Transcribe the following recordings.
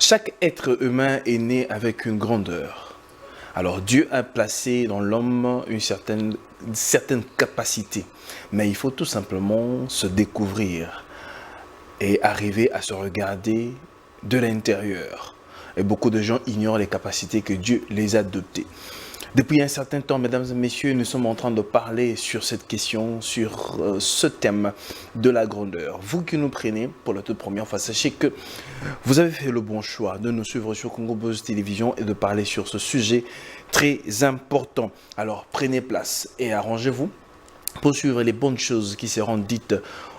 Chaque être humain est né avec une grandeur. Alors Dieu a placé dans l'homme une certaine capacité, mais il faut tout simplement se découvrir et arriver à se regarder de l'intérieur. Et beaucoup de gens ignorent les capacités que Dieu les a dotées. Depuis un certain temps, mesdames et messieurs, nous sommes en train de parler sur cette question, sur ce thème de la grandeur. Vous qui nous prenez pour la toute première fois, sachez que vous avez fait le bon choix de nous suivre sur Congo Buzz Télévision et de parler sur ce sujet très important. Alors prenez place et arrangez-vous pour suivre les bonnes choses qui seront dites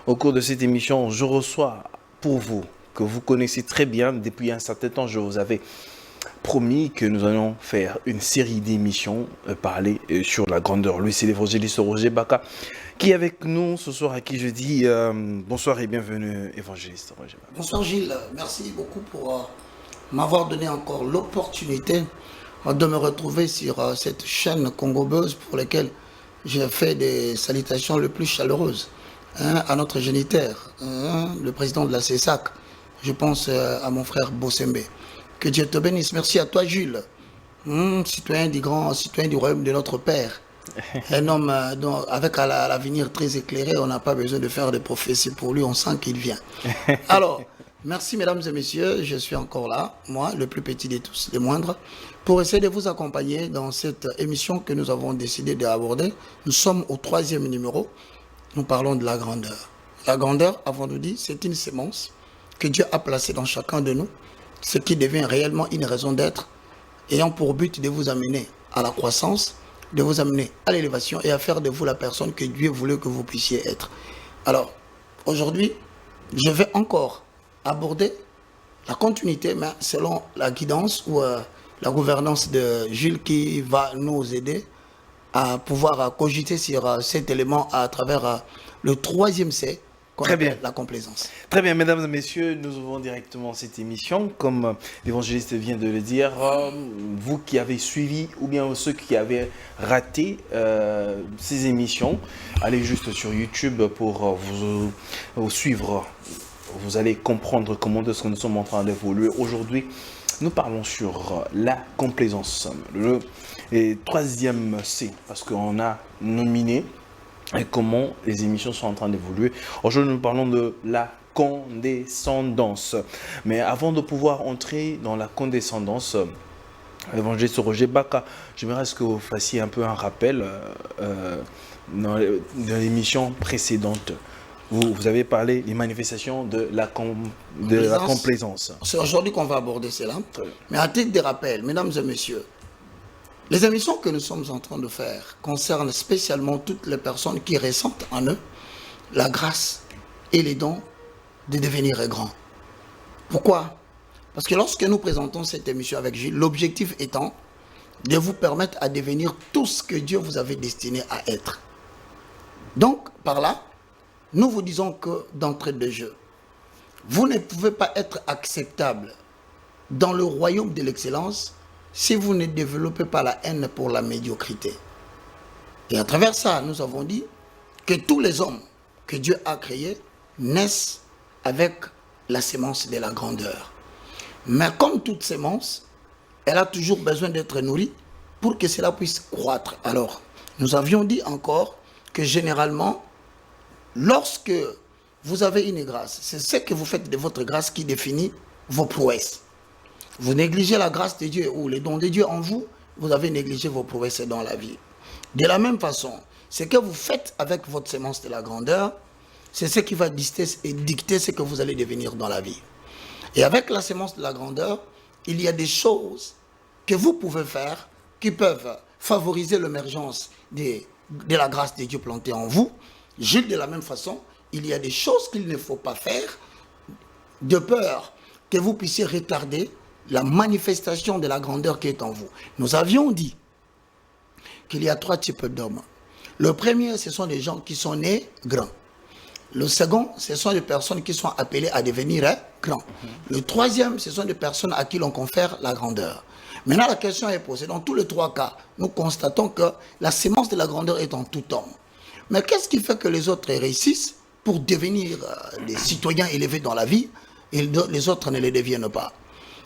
au cours de cette émission. Je reçois pour vous, que vous connaissez très bien, depuis un certain temps, je vous avais promis que nous allons faire une série d'émissions, parler sur la grandeur. Lui, c'est l'évangéliste Roger Baka, qui est avec nous ce soir, à qui je dis bonsoir et bienvenue, évangéliste Roger Baka. Bonsoir Gilles, merci beaucoup pour m'avoir donné encore l'opportunité de me retrouver sur cette chaîne Congo Buzz pour laquelle je fais des salutations les plus chaleureuses à notre géniteur, le président de la CESAC. Je pense à mon frère Bossembe. Que Dieu te bénisse. Merci à toi, Jules, citoyen du royaume de notre Père. Un homme avec l'avenir très éclairé, on n'a pas besoin de faire des prophéties pour lui, on sent qu'il vient. Alors, merci mesdames et messieurs, je suis encore là, moi, le plus petit de tous, les moindres, pour essayer de vous accompagner dans cette émission que nous avons décidé d'aborder. Nous sommes au 3e numéro, nous parlons de la grandeur. La grandeur, avons-nous dit, c'est une sémence que Dieu a placée dans chacun de nous, ce qui devient réellement une raison d'être, ayant pour but de vous amener à la croissance, de vous amener à l'élévation et à faire de vous la personne que Dieu voulait que vous puissiez être. Alors, aujourd'hui, je vais encore aborder la continuité, mais selon la guidance ou la gouvernance de Jules qui va nous aider à pouvoir cogiter sur cet élément à travers le 3e C, Très bien. La complaisance. Très bien, mesdames et messieurs, nous ouvrons directement cette émission. Comme l'évangéliste vient de le dire, vous qui avez suivi ou bien ceux qui avaient raté ces émissions, allez juste sur YouTube pour vous suivre. Vous allez comprendre comment est-ce que nous sommes en train d'évoluer. Aujourd'hui, nous parlons sur la complaisance. Le 3e C, parce qu'on a nominé et comment les émissions sont en train d'évoluer. Aujourd'hui, nous parlons de la condescendance. Mais avant de pouvoir entrer dans la condescendance, évangéliste Roger Baka, j'aimerais que vous fassiez un peu un rappel dans l'émission précédente. Vous avez parlé des manifestations de la complaisance. C'est aujourd'hui qu'on va aborder cela. Mais à titre de rappel, mesdames et messieurs, les émissions que nous sommes en train de faire concernent spécialement toutes les personnes qui ressentent en eux la grâce et les dons de devenir grands. Pourquoi? Parce que lorsque nous présentons cette émission avec Gilles, l'objectif étant de vous permettre à devenir tout ce que Dieu vous avait destiné à être. Donc, par là, nous vous disons que d'entrée de jeu, vous ne pouvez pas être acceptable dans le royaume de l'excellence si vous ne développez pas la haine pour la médiocrité. Et à travers ça, nous avons dit que tous les hommes que Dieu a créés naissent avec la sémence de la grandeur. Mais comme toute sémence, elle a toujours besoin d'être nourrie pour que cela puisse croître. Alors, nous avions dit encore que généralement, lorsque vous avez une grâce, c'est ce que vous faites de votre grâce qui définit vos prouesses. Vous négligez la grâce de Dieu ou les dons de Dieu en vous, vous avez négligé vos prouesses dans la vie. De la même façon, ce que vous faites avec votre sémence de la grandeur, c'est ce qui va dicter ce que vous allez devenir dans la vie. Et avec la sémence de la grandeur, il y a des choses que vous pouvez faire qui peuvent favoriser l'émergence de la grâce de Dieu plantée en vous. Jules, de la même façon, il y a des choses qu'il ne faut pas faire de peur que vous puissiez retarder la manifestation de la grandeur qui est en vous. Nous avions dit qu'il y a 3 types d'hommes. Le premier, ce sont des gens qui sont nés grands. Le second, ce sont des personnes qui sont appelées à devenir grands. Le troisième, ce sont des personnes à qui l'on confère la grandeur. Maintenant, la question est posée. Dans tous les 3 cas, nous constatons que la sémence de la grandeur est en tout homme. Mais qu'est-ce qui fait que les autres réussissent pour devenir des citoyens élevés dans la vie et les autres ne les deviennent pas?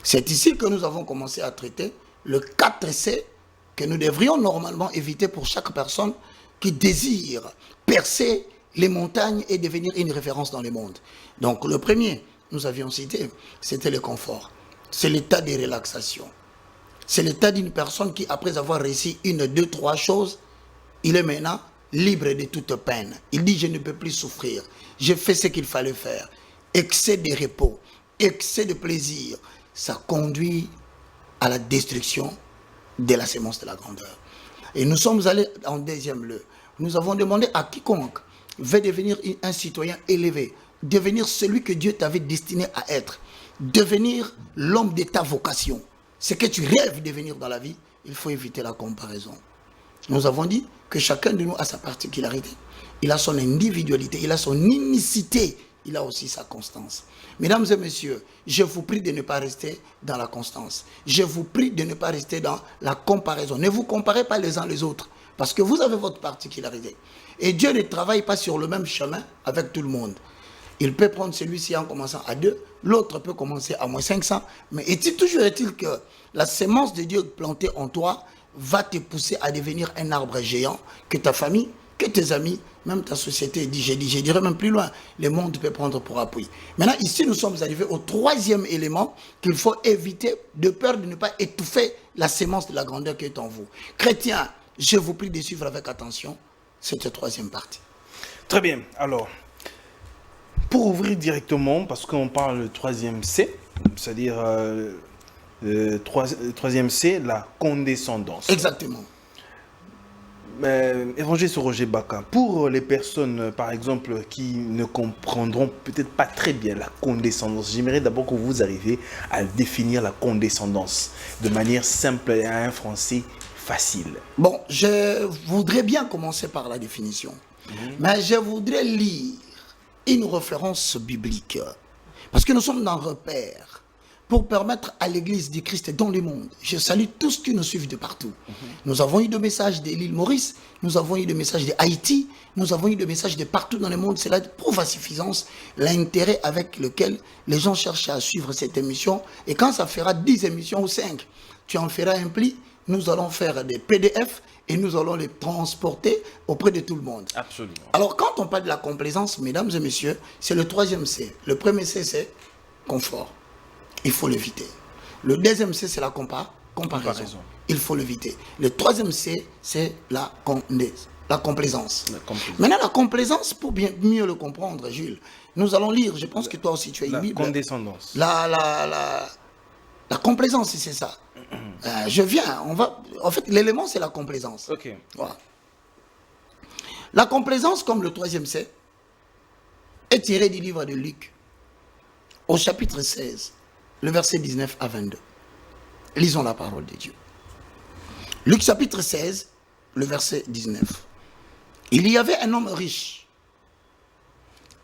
C'est ici que nous avons commencé à traiter le 4C que nous devrions normalement éviter pour chaque personne qui désire percer les montagnes et devenir une référence dans le monde. Donc le premier, nous avions cité, c'était le confort. C'est l'état de relaxation. C'est l'état d'une personne qui, après avoir réussi une, deux, trois choses, il est maintenant libre de toute peine. Il dit, je ne peux plus souffrir. J'ai fait ce qu'il fallait faire. Excès de repos, excès de plaisir, ça conduit à la destruction de la sémence de la grandeur. Et nous sommes allés en deuxième lieu. Nous avons demandé à quiconque veut devenir un citoyen élevé, devenir celui que Dieu t'avait destiné à être, devenir l'homme de ta vocation, ce que tu rêves de devenir dans la vie, il faut éviter la comparaison. Nous avons dit que chacun de nous a sa particularité, il a son individualité, il a son unicité, il a aussi sa constance. Mesdames et messieurs, je vous prie de ne pas rester dans la constance. Je vous prie de ne pas rester dans la comparaison. Ne vous comparez pas les uns les autres, parce que vous avez votre particularité. Et Dieu ne travaille pas sur le même chemin avec tout le monde. Il peut prendre celui-ci en commençant à 2, l'autre peut commencer à moins 500. Mais toujours est-il que la sémence de Dieu plantée en toi va te pousser à devenir un arbre géant, que ta famille, que tes amis, même ta société, je dirais même plus loin, le monde peut prendre pour appui. Maintenant, ici, nous sommes arrivés au troisième élément qu'il faut éviter de peur de ne pas étouffer la sémence de la grandeur qui est en vous. Chrétiens, je vous prie de suivre avec attention cette troisième partie. Très bien. Alors, pour ouvrir directement, parce qu'on parle du troisième C, c'est-à-dire troisième C, la condescendance. Exactement. Évangéliste Roger Baka, pour les personnes, par exemple, qui ne comprendront peut-être pas très bien la condescendance, j'aimerais d'abord que vous arriviez à définir la condescendance de manière simple et à un français facile. Bon, je voudrais bien commencer par la définition, mais je voudrais lire une référence biblique, parce que nous sommes dans un repère pour permettre à l'Église du Christ dans le monde. Je salue tous qui nous suivent de partout. Nous avons eu des messages de l'île Maurice, nous avons eu des messages de Haïti, nous avons eu des messages de partout dans le monde. Cela prouve à suffisance l'intérêt avec lequel les gens cherchent à suivre cette émission. Et quand ça fera 10 émissions ou 5, tu en feras un pli, nous allons faire des PDF et nous allons les transporter auprès de tout le monde. Absolument. Alors quand on parle de la complaisance, mesdames et messieurs, c'est le troisième C. Le premier C, c'est confort. Il faut l'éviter. Le deuxième C, c'est la comparaison. Il faut l'éviter. Le troisième C, c'est la complaisance. Maintenant, la complaisance, pour bien mieux le comprendre, Jules, nous allons lire, je pense que toi aussi tu as une Bible. La condescendance. La complaisance, c'est ça. Je viens, en fait, l'élément, c'est la complaisance. Ok. Voilà. La complaisance, comme le troisième C, est tirée du livre de Luc, au chapitre 16. Le verset 19 à 22. Lisons la parole de Dieu. Luc chapitre 16, le verset 19. Il y avait un homme riche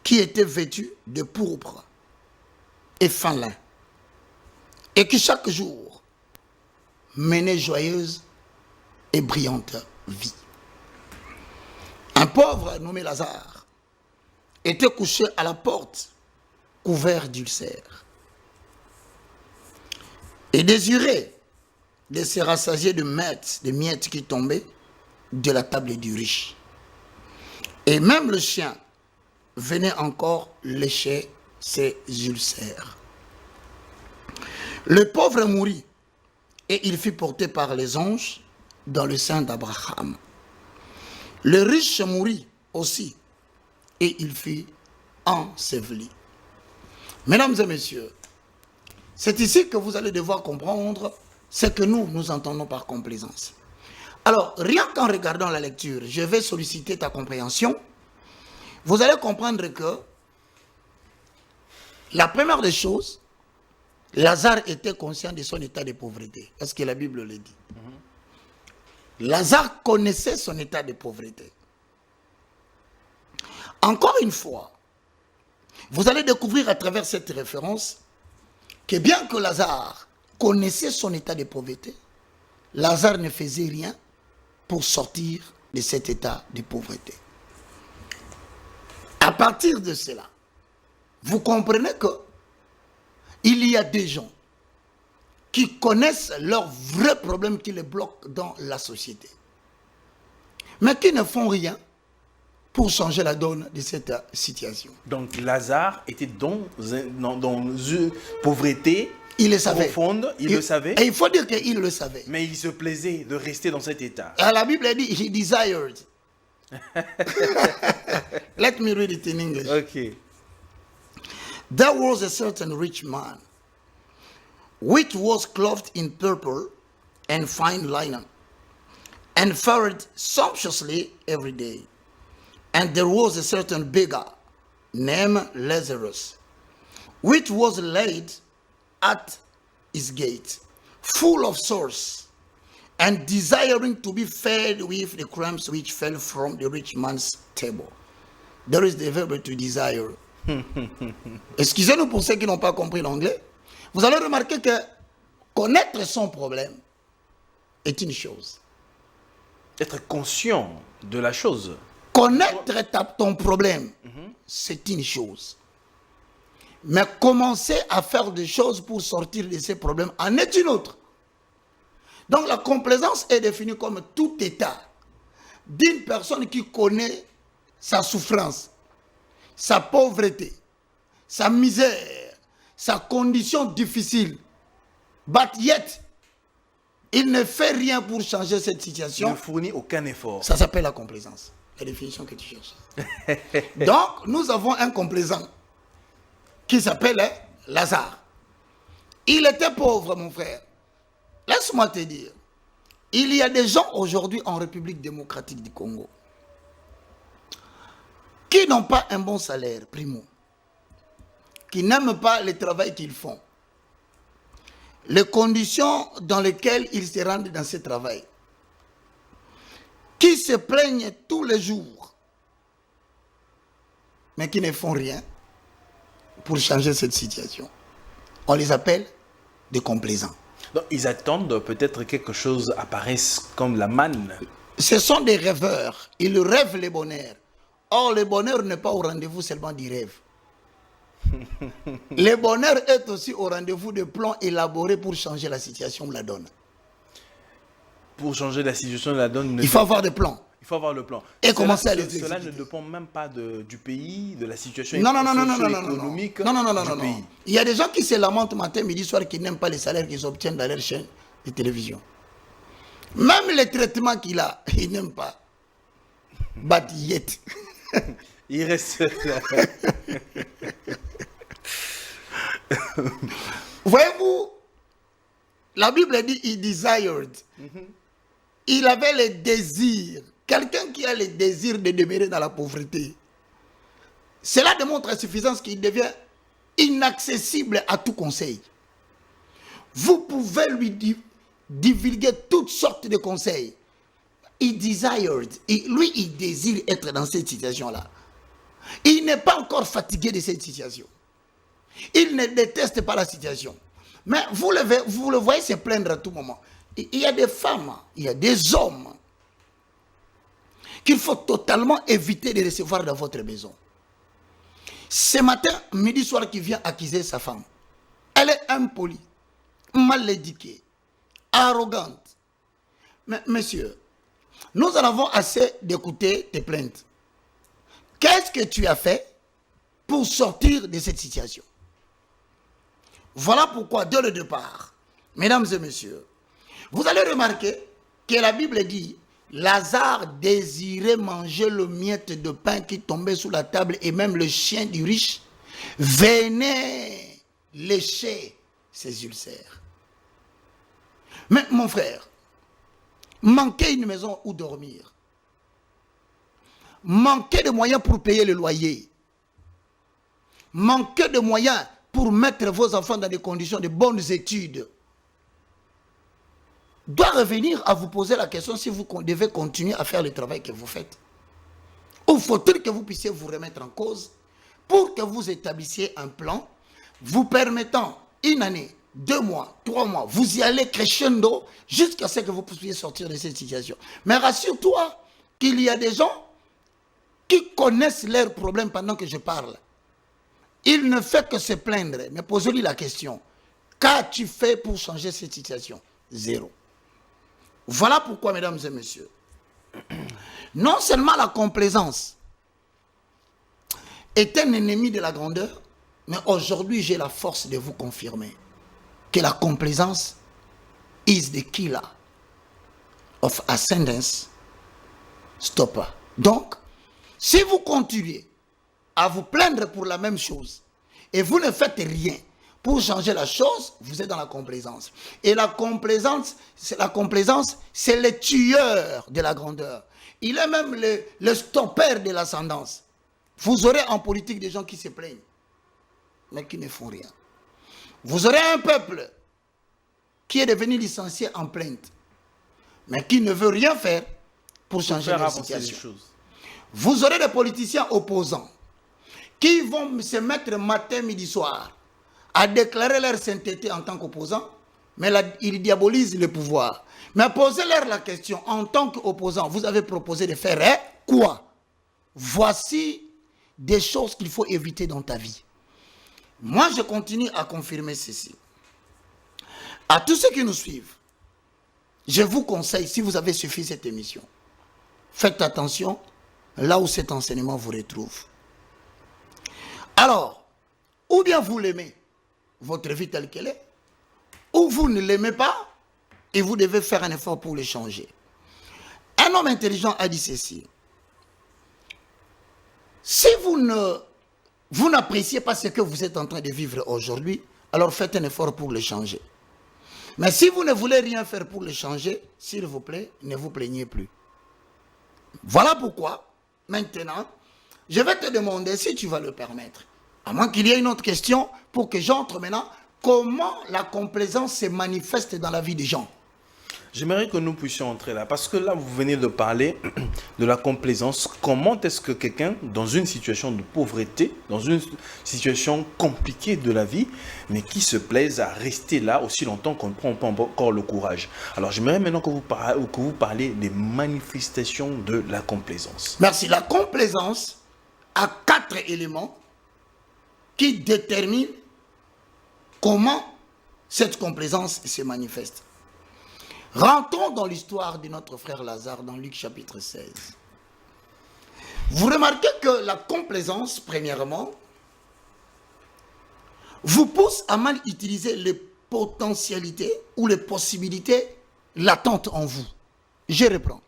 qui était vêtu de pourpre et fin lin et qui chaque jour menait joyeuse et brillante vie. Un pauvre nommé Lazare était couché à la porte, couvert d'ulcères, et désirait de se rassasier de miettes qui tombaient de la table du riche. Et même le chien venait encore lécher ses ulcères. Le pauvre mourut et il fut porté par les anges dans le sein d'Abraham. Le riche mourut aussi et il fut enseveli. Mesdames et messieurs, c'est ici que vous allez devoir comprendre ce que nous entendons par complaisance. Alors, rien qu'en regardant la lecture, je vais solliciter ta compréhension. Vous allez comprendre que la première des choses, Lazare était conscient de son état de pauvreté. Parce que la Bible le dit. Lazare connaissait son état de pauvreté. Encore une fois, vous allez découvrir à travers cette référence que bien que Lazare connaissait son état de pauvreté, Lazare ne faisait rien pour sortir de cet état de pauvreté. À partir de cela, vous comprenez que il y a des gens qui connaissent leurs vrais problèmes qui les bloquent dans la société. Mais qui ne font rien pour changer la donne de cette situation. Donc Lazare était dans une pauvreté Il le savait. profonde, il le savait. Et il faut dire qu'il le savait. Mais il se plaisait de rester dans cet état. Et la Bible dit, he desired. Let me read it in English. Ok. There was a certain rich man, which was clothed in purple and fine linen, and fared sumptuously every day. And there was a certain beggar named Lazarus, which was laid at his gate, full of sores, and desiring to be fed with the crumbs which fell from the rich man's table. There is the verb to desire. Excusez-nous pour ceux qui n'ont pas compris l'anglais. Vous allez remarquer que connaître son problème est une chose. Être conscient de la chose. Connaître ton problème, c'est une chose. Mais commencer à faire des choses pour sortir de ces problèmes en est une autre. Donc la complaisance est définie comme tout état d'une personne qui connaît sa souffrance, sa pauvreté, sa misère, sa condition difficile. But yet, il ne fait rien pour changer cette Il situation. ne fournit aucun effort. Ça s'appelle la complaisance. La définition que tu cherches. Donc, nous avons un complaisant qui s'appelle Lazare. Il était pauvre, mon frère. Laisse-moi te dire, il y a des gens aujourd'hui en République démocratique du Congo qui n'ont pas un bon salaire, primo, qui n'aiment pas le travail qu'ils font, les conditions dans lesquelles ils se rendent dans ce travail, qui se plaignent tous les jours, mais qui ne font rien pour changer cette situation. On les appelle des complaisants. Donc, ils attendent peut-être que quelque chose apparaisse comme la manne. Ce sont des rêveurs. Ils rêvent le bonheur. Or, le bonheur n'est pas au rendez-vous seulement du rêve. Le bonheur est aussi au rendez-vous de plans élaborés pour changer la situation de la donne. Pour changer la situation de la donne, Il faut avoir des plans. il faut avoir le plan. Et commencer à les Cela exécuter. ne dépend même pas du pays, de la situation Non, socio-économique du pays. Il y a des gens qui se lamentent matin, midi, soir, qui n'aiment pas les salaires qu'ils obtiennent dans leur chaîne de télévision. Même les traitements qu'il a, ils n'aiment pas. But yet. Il reste là. Voyez-vous, la Bible dit il desired. Il avait le désir. Quelqu'un qui a le désir de demeurer dans la pauvreté, cela démontre à suffisance qu'il devient inaccessible à tout conseil. Vous pouvez lui divulguer toutes sortes de conseils. Il desired. Lui, il désire être dans cette situation-là. Il n'est pas encore fatigué de cette situation. Il ne déteste pas la situation. Mais vous le voyez se plaindre à tout moment. Il y a des femmes, il y a des hommes qu'il faut totalement éviter de recevoir dans votre maison. Ce matin, midi soir, qui vient accuser sa femme. Elle est impolie, mal éduquée, arrogante. Mais monsieur, nous en avons assez d'écouter tes plaintes. Qu'est-ce que tu as fait pour sortir de cette situation? Voilà pourquoi, dès le départ, mesdames et messieurs, vous allez remarquer que la Bible dit Lazare désirait manger le miette de pain qui tombait sous la table et même le chien du riche venait lécher ses ulcères. Mais mon frère, manquer une maison où dormir, manquer de moyens pour payer le loyer, manquer de moyens pour mettre vos enfants dans des conditions de bonnes études, doit revenir à vous poser la question si vous devez continuer à faire le travail que vous faites. Ou faut-il que vous puissiez vous remettre en cause pour que vous établissiez un plan vous permettant une année, 2 mois, 3 mois, vous y allez crescendo jusqu'à ce que vous puissiez sortir de cette situation. Mais rassure-toi qu'il y a des gens qui connaissent leurs problèmes pendant que je parle. Il ne fait que se plaindre, mais posez-lui la question. Qu'as-tu fait pour changer cette situation? Zéro. Voilà pourquoi, mesdames et messieurs, non seulement la complaisance est un ennemi de la grandeur, mais aujourd'hui, j'ai la force de vous confirmer que la complaisance is the killer of ascendance stopper. Donc, si vous continuez à vous plaindre pour la même chose et vous ne faites rien pour changer la chose, vous êtes dans la complaisance. Et la complaisance, c'est le tueur de la grandeur. Il est même le stoppeur de l'ascendance. Vous aurez en politique des gens qui se plaignent, mais qui ne font rien. Vous aurez un peuple qui est devenu licencié en plainte, mais qui ne veut rien faire pour changer la situation. Vous aurez des politiciens opposants qui vont se mettre matin, midi, soir à déclarer leur sainteté en tant qu'opposants, mais là, ils diabolisent le pouvoir. Mais posez-leur la question, en tant qu'opposant, vous avez proposé de faire quoi? Voici des choses qu'il faut éviter dans ta vie. Moi, je continue à confirmer ceci. À tous ceux qui nous suivent, je vous conseille, si vous avez suivi cette émission, faites attention là où cet enseignement vous retrouve. Alors, ou bien vous l'aimez, votre vie telle qu'elle est, ou vous ne l'aimez pas, et vous devez faire un effort pour le changer. Un homme intelligent a dit ceci. Si vous n'appréciez pas ce que vous êtes en train de vivre aujourd'hui, alors faites un effort pour le changer. Mais si vous ne voulez rien faire pour le changer, s'il vous plaît, ne vous plaignez plus. Voilà pourquoi, maintenant, je vais te demander si tu vas le permettre. À moins qu'il y ait une autre question pour que j'entre maintenant. Comment la complaisance se manifeste dans la vie des gens? J'aimerais que nous puissions entrer là, parce que là, vous venez de parler de la complaisance. Comment est-ce que quelqu'un, dans une situation de pauvreté, dans une situation compliquée de la vie, mais qui se plaise à rester là aussi longtemps qu'on ne prend pas encore le courage? Alors, j'aimerais maintenant que vous parlez des manifestations de la complaisance. Merci. La complaisance a 4 éléments qui déterminent comment cette complaisance se manifeste. Rentrons dans l'histoire de notre frère Lazare dans Luc chapitre 16. Vous remarquez que la complaisance, premièrement, vous pousse à mal utiliser les potentialités ou les possibilités latentes en vous. Je reprends.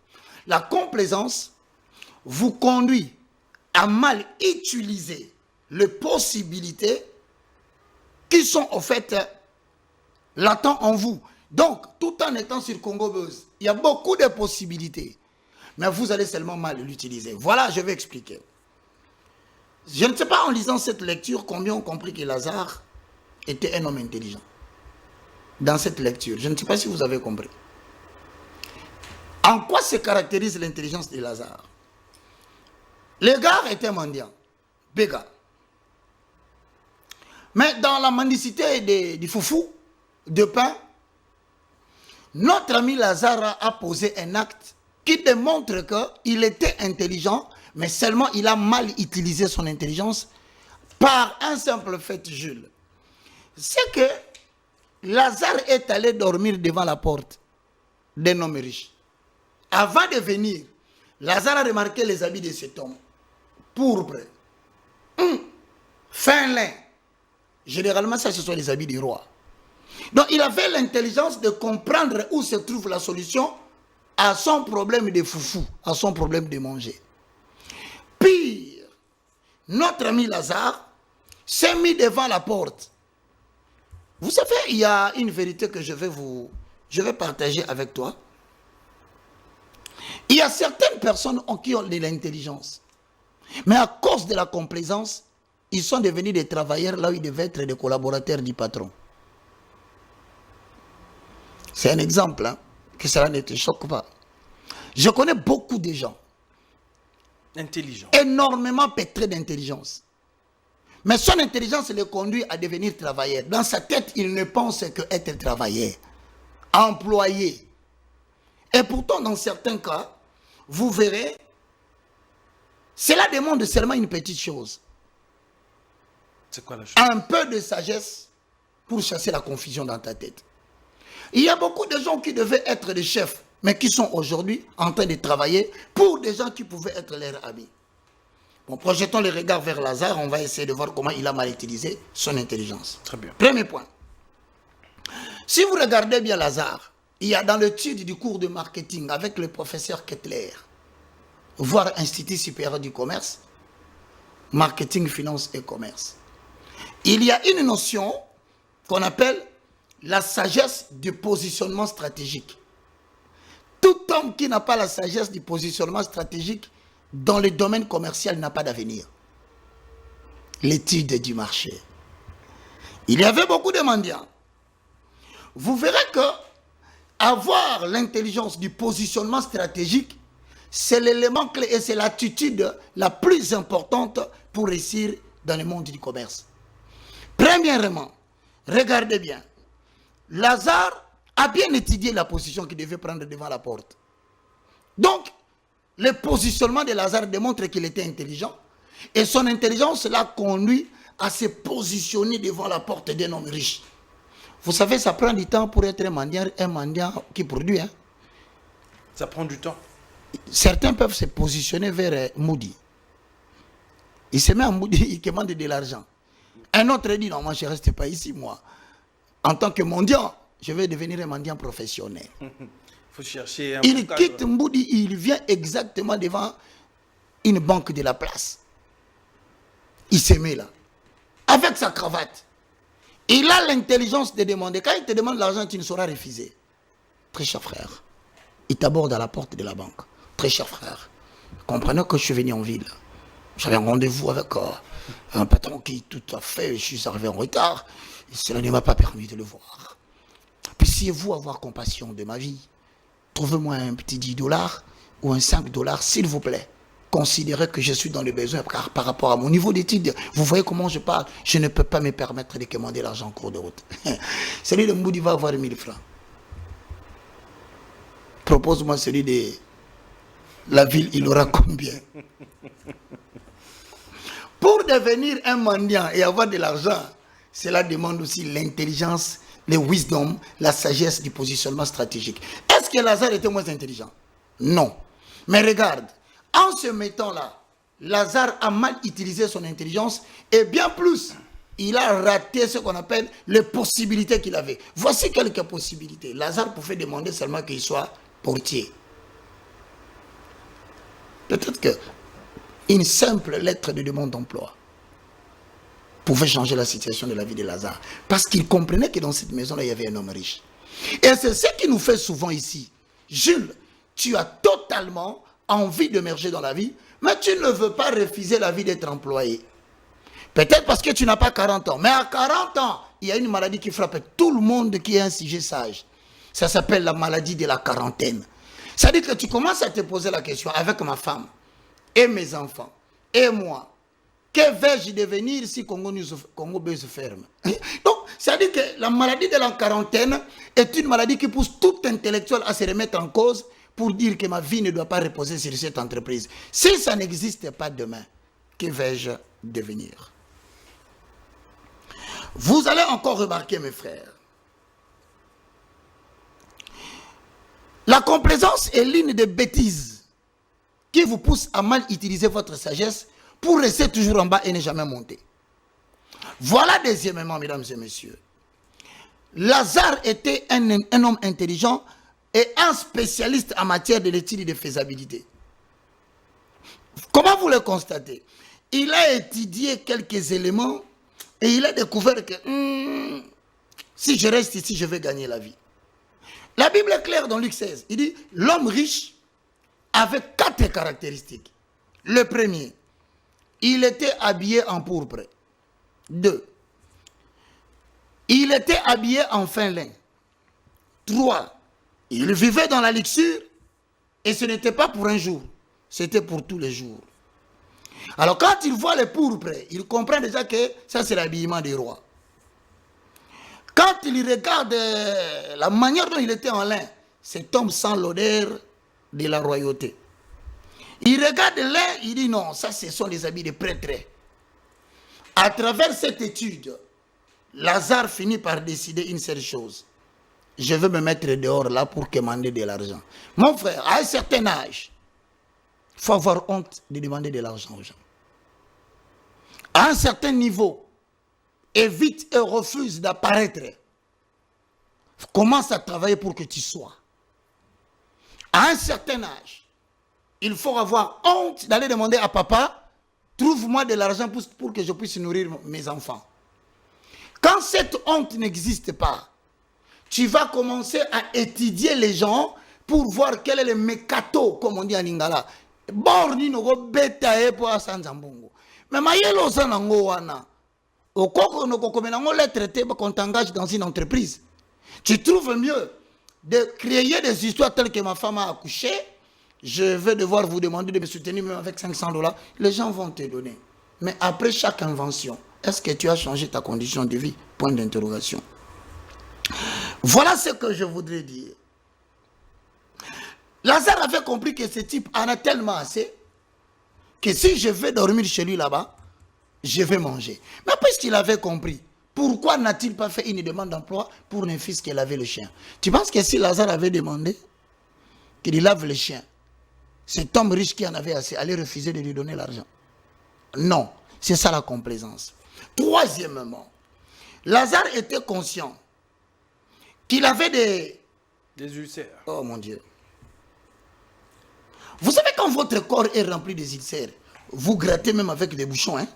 La complaisance vous conduit à mal utiliser les possibilités qui sont en fait latentes en vous. Donc, tout en étant sur Congo Buzz, il y a beaucoup de possibilités. Mais vous allez seulement mal l'utiliser. Voilà, je vais expliquer. Je ne sais pas en lisant cette lecture combien ont compris que Lazare était un homme intelligent. Dans cette lecture, je ne sais pas si vous avez compris. En quoi se caractérise l'intelligence de Lazare? Le gars était mendiant, béga. Mais dans la mendicité du foufou, de pain, notre ami Lazare a posé un acte qui démontre qu'il était intelligent, mais seulement il a mal utilisé son intelligence par un simple fait, Jules. C'est que Lazare est allé dormir devant la porte d'un homme riche. Avant de venir, Lazare a remarqué les habits de cet homme. Pourpre, fin lin. Généralement, ça, ce sont les habits du roi. Donc, il avait l'intelligence de comprendre où se trouve la solution à son problème de foufou, à son problème de manger. Pire, notre ami Lazare s'est mis devant la porte. Vous savez, il y a une vérité que je vais partager avec toi. Il y a certaines personnes qui ont de l'intelligence, mais à cause de la complaisance, ils sont devenus des travailleurs là où ils devaient être des collaborateurs du patron. C'est un exemple, hein, que cela ne te choque pas. Je connais beaucoup de gens intelligents, énormément pétrés d'intelligence. Mais son intelligence le conduit à devenir travailleur. Dans sa tête, il ne pense qu'être travailleur, employé. Et pourtant, dans certains cas, vous verrez, cela demande seulement une petite chose. C'est quoi la chose? Un peu de sagesse pour chasser la confusion dans ta tête. Il y a beaucoup de gens qui devaient être des chefs, mais qui sont aujourd'hui en train de travailler pour des gens qui pouvaient être leurs amis. Bon, projetons les regards vers Lazare, on va essayer de voir comment il a mal utilisé son intelligence. Très bien. Premier point. Si vous regardez bien Lazare, il y a dans l'étude du cours de marketing avec le professeur Kettler, voire Institut supérieur du commerce, marketing, finance et commerce. Il y a une notion qu'on appelle la sagesse du positionnement stratégique. Tout homme qui n'a pas la sagesse du positionnement stratégique dans le domaine commercial n'a pas d'avenir. L'étude du marché. Il y avait beaucoup de mendiants. Vous verrez que avoir l'intelligence du positionnement stratégique, c'est l'élément clé et c'est l'attitude la plus importante pour réussir dans le monde du commerce. Premièrement, regardez bien, Lazare a bien étudié la position qu'il devait prendre devant la porte. Donc, le positionnement de Lazare démontre qu'il était intelligent et son intelligence l'a conduit à se positionner devant la porte d'un homme riche. Vous savez, ça prend du temps pour être un mendiant qui produit. Hein? Ça prend du temps. Certains peuvent se positionner vers Moody. Il se met à Moody, il demande de l'argent. Un autre dit, non, moi je ne reste pas ici, moi. En tant que mendiant, je vais devenir un mendiant professionnel. Faut chercher un Il quitte Moody, il vient exactement devant une banque de la place. Il se met là, avec sa cravate. Il a l'intelligence de demander. Quand il te demande l'argent, tu ne sauras refuser. Très cher frère, il t'aborde à la porte de la banque. Très cher frère, comprenez que je suis venu en ville. J'avais un rendez-vous avec un patron qui tout à fait, je suis arrivé en retard. Et cela ne m'a pas permis de le voir. Puissiez-vous avoir compassion de ma vie? Trouvez-moi un petit $10 ou un $5, s'il vous plaît. Considérez que je suis dans le besoin, car par rapport à mon niveau d'études, vous voyez comment je parle, je ne peux pas me permettre de commander l'argent en cours de route. Celui de Moody va avoir 1000 francs. Propose-moi celui de la ville, il aura combien? Pour devenir un mendiant et avoir de l'argent, cela demande aussi l'intelligence, le wisdom, la sagesse du positionnement stratégique. Est-ce que Lazare était moins intelligent? Non. Mais regarde, en se mettant là, Lazare a mal utilisé son intelligence et bien plus, il a raté ce qu'on appelle les possibilités qu'il avait. Voici quelques possibilités. Lazare pouvait demander seulement qu'il soit portier. Peut-être qu'une simple lettre de demande d'emploi pouvait changer la situation de la vie de Lazare. Parce qu'il comprenait que dans cette maison-là, il y avait un homme riche. Et c'est ce qui nous fait souvent ici. Jules, tu as totalement envie d'émerger dans la vie, mais tu ne veux pas refuser la vie d'être employé. Peut-être parce que tu n'as pas 40 ans. Mais à 40 ans, il y a une maladie qui frappe tout le monde qui est un sujet sage. Ça s'appelle la maladie de la quarantaine. C'est-à-dire que tu commences à te poser la question avec ma femme et mes enfants et moi. Que vais-je devenir si Congo se ferme? Donc, c'est-à-dire que la maladie de la quarantaine est une maladie qui pousse tout intellectuel à se remettre en cause pour dire que ma vie ne doit pas reposer sur cette entreprise. Si ça n'existe pas demain, que vais-je devenir? Vous allez encore remarquer, mes frères, la complaisance est l'une des bêtises qui vous pousse à mal utiliser votre sagesse pour rester toujours en bas et ne jamais monter. Voilà deuxièmement, mesdames et messieurs. Lazare était un homme intelligent et un spécialiste en matière de l'étude de faisabilité. Comment vous le constatez? Il a étudié quelques éléments et il a découvert que si je reste ici, je vais gagner la vie. La Bible est claire dans Luc 16. Il dit, l'homme riche avait 4 caractéristiques. Le premier, il était habillé en pourpre. 2, il était habillé en fin lin. 3, il vivait dans la luxure et ce n'était pas pour un jour, c'était pour tous les jours. Alors quand il voit le pourpre, il comprend déjà que ça c'est l'habillement des rois. Quand il regarde la manière dont il était en lin, cet homme sent l'odeur de la royauté. Il regarde lin, il dit non, ça ce sont les habits des prêtres. À travers cette étude, Lazare finit par décider une seule chose. Je veux me mettre dehors là pour commander de l'argent. Mon frère, à un certain âge, il faut avoir honte de demander de l'argent aux gens. À un certain niveau, évite et refuse d'apparaître. Commence à travailler pour que tu sois. À un certain âge, il faut avoir honte d'aller demander à papa, trouve-moi de l'argent pour que je puisse nourrir mes enfants. Quand cette honte n'existe pas, tu vas commencer à étudier les gens pour voir quel est le mécato, comme on dit en lingala. Borni no go beta e po asanzambongo. Mais mayelo sanango wana. Au koko no ko komenango les traiter quand t'engages dans une entreprise. Tu trouves mieux de créer des histoires telles que ma femme a accouché. Je vais devoir vous demander de me soutenir même avec $500. Les gens vont te donner. Mais après chaque invention, est-ce que tu as changé ta condition de vie? Point d'interrogation. Voilà ce que je voudrais dire. Lazare avait compris que ce type en a tellement assez que si je vais dormir chez lui là-bas, je vais manger. Mais puisqu'il avait compris, pourquoi n'a-t-il pas fait une demande d'emploi pour un fils qui lavait le chien? Tu penses que si Lazare avait demandé qu'il lave le chien, cet homme riche qui en avait assez allait refuser de lui donner l'argent? Non, c'est ça la complaisance. Troisièmement, Lazare était conscient qu'il avait des ulcères. Oh mon Dieu. Vous savez quand votre corps est rempli des ulcères, vous grattez même avec des bouchons, hein?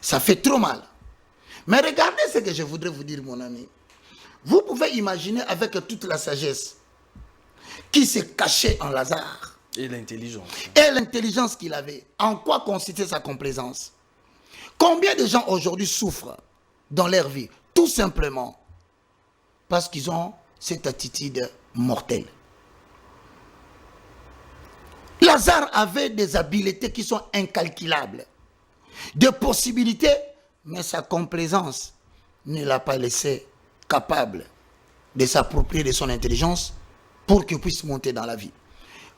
Ça fait trop mal. Mais regardez ce que je voudrais vous dire, mon ami. Vous pouvez imaginer avec toute la sagesse qui se cachait en Lazare. Et l'intelligence. Et l'intelligence qu'il avait. En quoi consistait sa complaisance? Combien de gens aujourd'hui souffrent dans leur vie? Tout simplement parce qu'ils ont cette attitude mortelle. Lazare avait des habiletés qui sont incalculables, des possibilités, mais sa complaisance ne l'a pas laissé capable de s'approprier de son intelligence pour qu'il puisse monter dans la vie.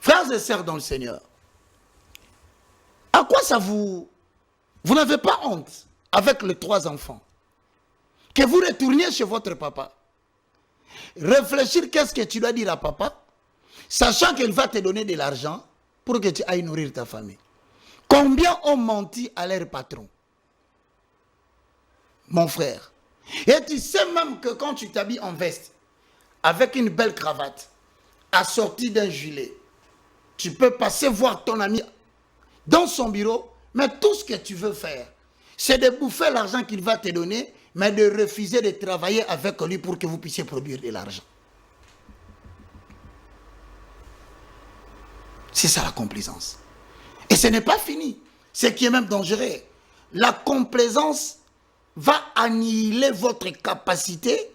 Frères et sœurs dans le Seigneur, à quoi ça vous n'avez pas honte avec les 3 enfants que vous retourniez chez votre papa? Réfléchir qu'est-ce que tu dois dire à papa, sachant qu'il va te donner de l'argent pour que tu ailles nourrir ta famille. Combien ont menti à leur patron? Mon frère. Et tu sais même que quand tu t'habilles en veste, avec une belle cravate, assortie d'un gilet, tu peux passer voir ton ami dans son bureau, mais tout ce que tu veux faire, c'est de bouffer l'argent qu'il va te donner, mais de refuser de travailler avec lui pour que vous puissiez produire de l'argent. C'est ça la complaisance. Et ce n'est pas fini. Ce qui est même dangereux. La complaisance va annihiler votre capacité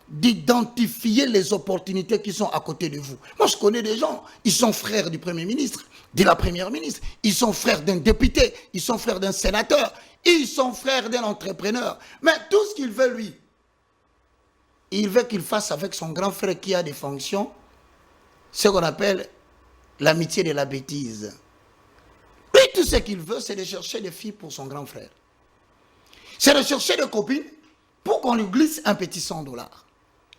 d'identifier les opportunités qui sont à côté de vous. Moi, je connais des gens, ils sont frères du Premier ministre, de la Première ministre, ils sont frères d'un député, ils sont frères d'un sénateur, ils sont frères d'un entrepreneur. Mais tout ce qu'il veut, lui, il veut qu'il fasse avec son grand frère qui a des fonctions, ce qu'on appelle l'amitié de la bêtise. Lui, tout ce qu'il veut, c'est de chercher des filles pour son grand frère. C'est de chercher des copines pour qu'on lui glisse un petit $100.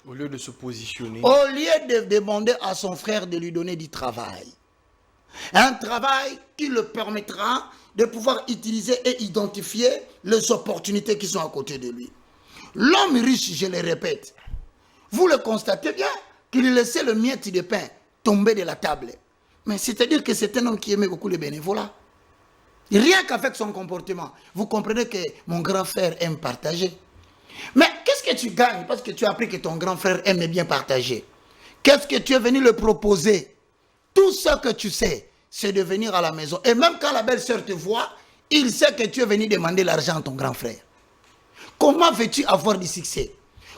Au lieu de se positionner. Au lieu de demander à son frère de lui donner du travail. Un travail qui le permettra de pouvoir utiliser et identifier les opportunités qui sont à côté de lui. L'homme riche, je le répète, vous le constatez bien, qu'il laissait le miette de pain tomber de la table. Mais c'est-à-dire que c'est un homme qui aimait beaucoup le bénévolat. Rien qu'avec son comportement, vous comprenez que mon grand frère aime partager. Mais qu'est-ce que tu gagnes parce que tu as appris que ton grand frère aime bien partager? Qu'est-ce que tu es venu le proposer? Tout ce que tu sais, c'est de venir à la maison. Et même quand la belle-sœur te voit, il sait que tu es venu demander l'argent à ton grand frère. Comment veux-tu avoir du succès?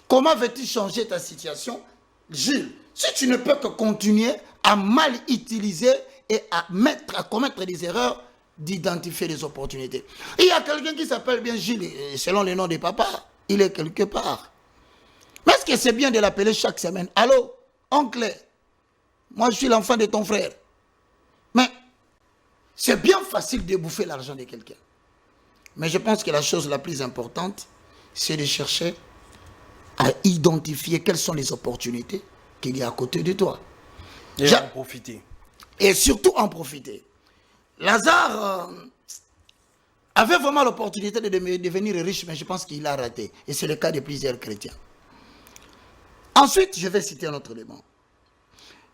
Comment veux-tu changer ta situation? Jules, si tu ne peux que continuer à mal utiliser et à commettre des erreurs, d'identifier des opportunités. Il y a quelqu'un qui s'appelle bien Gilles, selon le nom de papa, il est quelque part. Mais est-ce que c'est bien de l'appeler chaque semaine? Allô, oncle, moi je suis l'enfant de ton frère. Mais c'est bien facile de bouffer l'argent de quelqu'un. Mais je pense que la chose la plus importante, c'est de chercher à identifier quelles sont les opportunités qu'il y a à côté de toi. Et en profiter. Et surtout en profiter. Lazare avait vraiment l'opportunité de devenir riche, mais je pense qu'il a raté. Et c'est le cas de plusieurs chrétiens. Ensuite, je vais citer un autre élément.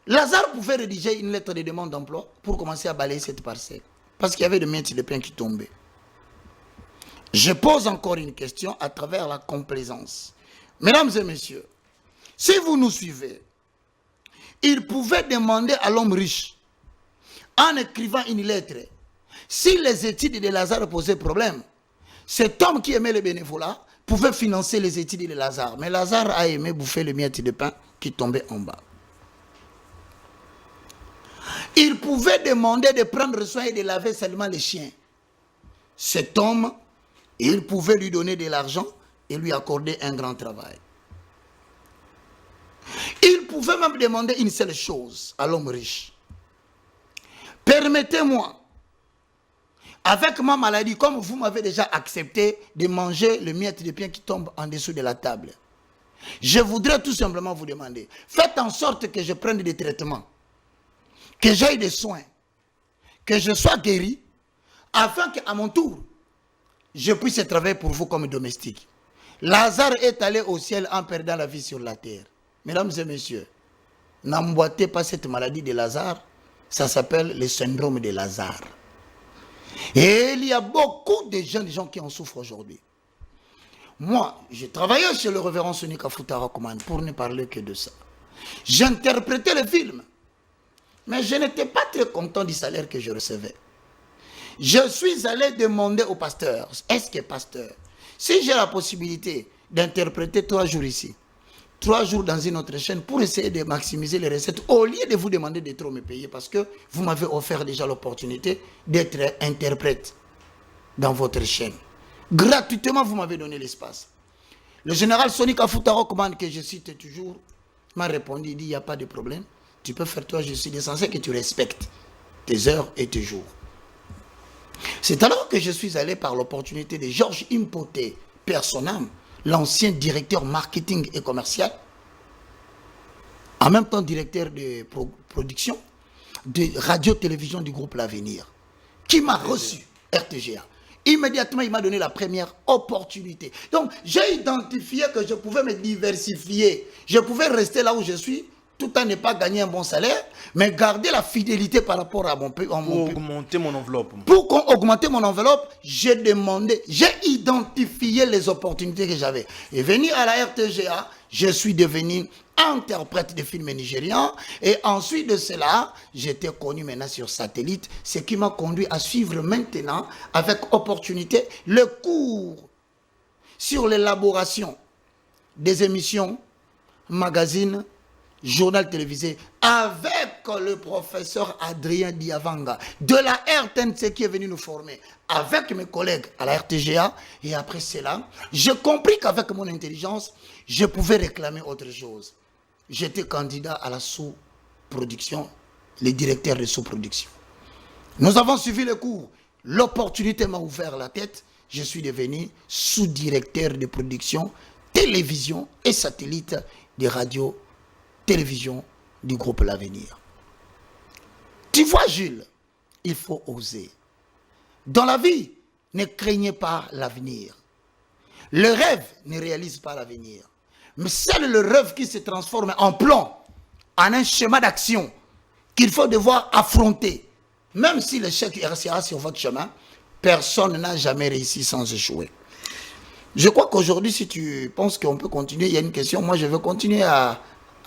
Lazare pouvait rédiger une lettre de demande d'emploi pour commencer à balayer cette parcelle. Parce qu'il y avait des miettes de pain qui tombaient. Je pose encore une question à travers la complaisance. Mesdames et messieurs, si vous nous suivez, il pouvait demander à l'homme riche, en écrivant une lettre, si les études de Lazare posaient problème, cet homme qui aimait le bénévolat pouvait financer les études de Lazare. Mais Lazare a aimé bouffer les miettes de pain qui tombaient en bas. Il pouvait demander de prendre soin et de laver seulement les chiens. Cet homme, il pouvait lui donner de l'argent et lui accorder un grand travail. Il pouvait même demander une seule chose à l'homme riche. Permettez-moi, avec ma maladie, comme vous m'avez déjà accepté de manger le miette de pain qui tombe en dessous de la table, je voudrais tout simplement vous demander, faites en sorte que je prenne des traitements, que j'aille des soins, que je sois guéri, afin qu'à mon tour, je puisse travailler pour vous comme domestique. Lazare est allé au ciel en perdant la vie sur la terre. Mesdames et messieurs, n'emboîtez pas cette maladie de Lazare, ça s'appelle le syndrome de Lazare. Et il y a beaucoup de jeunes gens qui en souffrent aujourd'hui. Moi, j'ai travaillé chez le révérend Soni Kafuta Rakoman pour ne parler que de ça. J'interprétais le film, mais je n'étais pas très content du salaire que je recevais. Je suis allé demander au pasteur, est-ce que pasteur, si j'ai la possibilité d'interpréter 3 jours ici, 3 jours dans une autre chaîne pour essayer de maximiser les recettes, au lieu de vous demander de trop me payer, parce que vous m'avez offert déjà l'opportunité d'être interprète dans votre chaîne. Gratuitement, vous m'avez donné l'espace. Le général Soni Kafuta Rakoman, que je cite toujours, m'a répondu, il dit, il n'y a pas de problème, tu peux faire toi, je suis l'essentiel que tu respectes tes heures et tes jours. C'est alors que je suis allé par l'opportunité de Georges Impoté, Personnam, l'ancien directeur marketing et commercial, en même temps directeur de production de radio-télévision du groupe L'Avenir, qui m'a reçu, RTGA. Immédiatement, il m'a donné la première opportunité. Donc, j'ai identifié que je pouvais me diversifier. Je pouvais rester là où je suis, tout en ne pas gagner un bon salaire, mais garder la fidélité par rapport à mon pays. Pour augmenter mon enveloppe. Pour augmenter mon enveloppe, j'ai demandé, j'ai identifié les opportunités que j'avais. Et venir à la RTGA, je suis devenu interprète de films nigérians. Et ensuite de cela, j'étais connu maintenant sur satellite, ce qui m'a conduit à suivre maintenant, avec opportunité, le cours sur l'élaboration des émissions, magazines, journal télévisé, avec le professeur Adrien Diavanga de la RTNC qui est venu nous former, avec mes collègues à la RTGA. Et après cela, j'ai compris qu'avec mon intelligence, je pouvais réclamer autre chose. J'étais candidat à la sous-production, le directeur de sous-production. Nous avons suivi le cours. L'opportunité m'a ouvert la tête. Je suis devenu sous-directeur de production, télévision et satellite des radios télévision du groupe L'Avenir. Tu vois, Jules, il faut oser. Dans la vie, ne craignez pas l'avenir. Le rêve ne réalise pas l'avenir. Mais c'est le rêve qui se transforme en plan, en un schéma d'action qu'il faut devoir affronter. Même si l'échec sera sur votre chemin, personne n'a jamais réussi sans échouer. Je crois qu'aujourd'hui, si tu penses qu'on peut continuer, il y a une question, moi je veux continuer à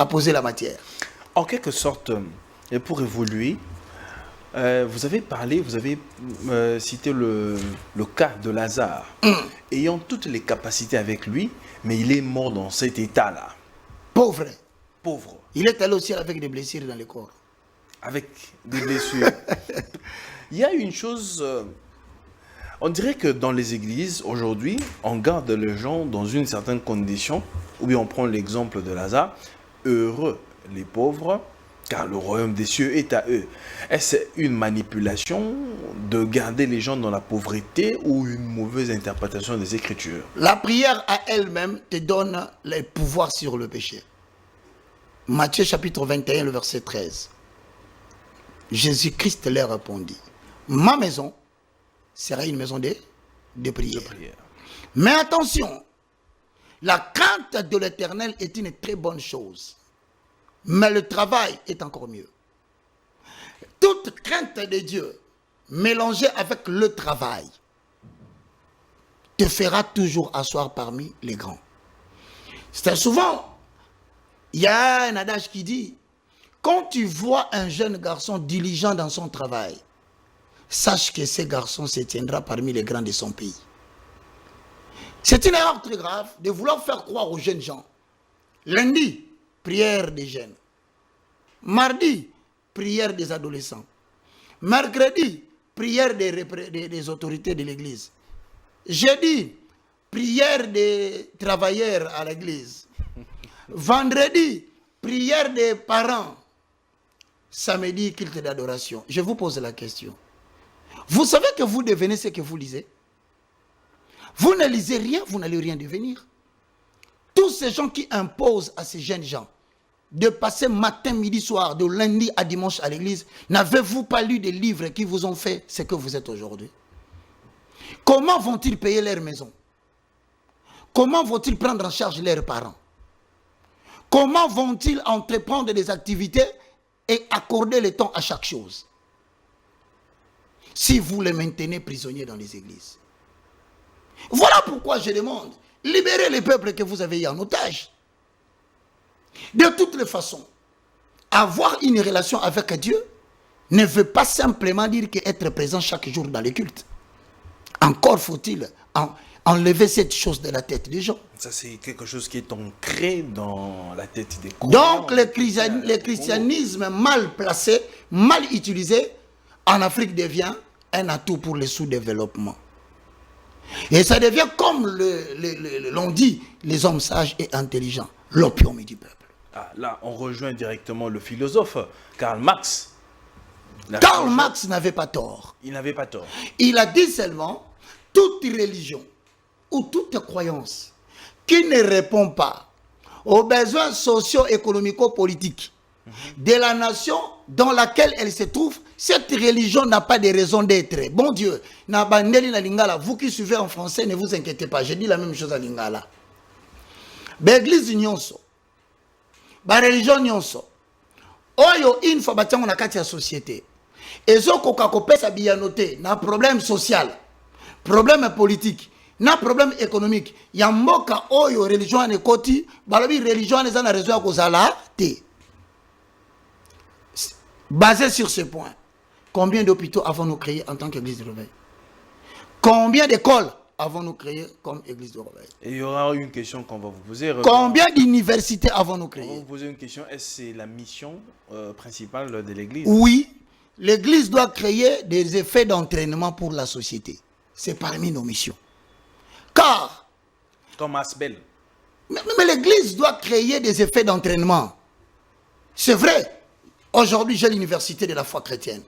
poser la matière. En quelque sorte, et pour évoluer, vous avez parlé, vous avez cité le cas de Lazare, ayant toutes les capacités avec lui, mais il est mort dans cet état-là. Pauvre. Pauvre. Il est allé au ciel avec des blessures dans le corps. Avec des blessures. Il y a une chose, on dirait que dans les églises, aujourd'hui, on garde les gens dans une certaine condition, ou bien on prend l'exemple de Lazare, heureux les pauvres car le royaume des cieux est à eux. Est-ce une manipulation de garder les gens dans la pauvreté ou une mauvaise interprétation des Écritures? La prière à elle-même te donne le pouvoir sur le péché. Matthieu chapitre 21, le verset 13. Jésus-Christ leur répondit, ma maison sera une maison de prière. Mais attention, la crainte de l'Éternel est une très bonne chose. Mais le travail est encore mieux. Toute crainte de Dieu mélangée avec le travail te fera toujours asseoir parmi les grands. C'est souvent, il y a un adage qui dit, quand tu vois un jeune garçon diligent dans son travail, sache que ce garçon se tiendra parmi les grands de son pays. C'est une erreur très grave de vouloir faire croire aux jeunes gens. Lundi, prière des jeunes. Mardi, prière des adolescents. Mercredi, prière des autorités de l'église. Jeudi, prière des travailleurs à l'église. Vendredi, prière des parents. Samedi, culte d'adoration. Je vous pose la question. Vous savez que vous devenez ce que vous lisez? Vous ne lisez rien, vous n'allez rien devenir. Tous ces gens qui imposent à ces jeunes gens de passer matin, midi, soir, de lundi à dimanche à l'église, n'avez-vous pas lu des livres qui vous ont fait ce que vous êtes aujourd'hui? Comment vont-ils payer leur maison? Comment vont-ils prendre en charge leurs parents? Comment vont-ils entreprendre des activités et accorder le temps à chaque chose? Si vous les maintenez prisonniers dans les églises. Voilà pourquoi je demande, libérez les peuples que vous avez eu en otage. De toutes les façons, avoir une relation avec Dieu ne veut pas simplement dire qu'être présent chaque jour dans les cultes. Encore faut-il enlever cette chose de la tête des gens. Ça, c'est quelque chose qui est ancré dans la tête des croyants. Donc, le christianisme mal placé, mal utilisé, en Afrique devient un atout pour le sous-développement. Et ça devient, comme l'on dit, les hommes sages et intelligents, l'opium du peuple. Ah, là, on rejoint directement le philosophe Karl Marx. Karl Marx n'avait pas tort. Il n'avait pas tort. Il a dit seulement, toute religion ou toute croyance qui ne répond pas aux besoins socio-économico-politiques de la nation dans laquelle elle se trouve, cette religion n'a pas de raison d'être. Bon Dieu, vous qui suivez en français, ne vous inquiétez pas, je dis la même chose à Lingala. L'église nyonso, la religion nyonso, oyo une fois bâti na kati ya société, ezo koka kopesa biyanote na problème social, problème politique, na problème économique, ya mboka oyo religion ne koti, balobi religion eza na raison ya kozala te. Basé sur ce point, combien d'hôpitaux avons-nous créés en tant qu'église de réveil? Combien d'écoles avons-nous créées comme église de réveil? Et il y aura une question qu'on va vous poser. Combien d'universités avons-nous créées? On va vous poser une question. Est-ce que c'est la mission principale de l'église? Oui, l'église doit créer des effets d'entraînement pour la société. C'est parmi nos missions. Car, comme Asbel. Mais l'église doit créer des effets d'entraînement. C'est vrai. Aujourd'hui, j'ai l'université de la foi chrétienne.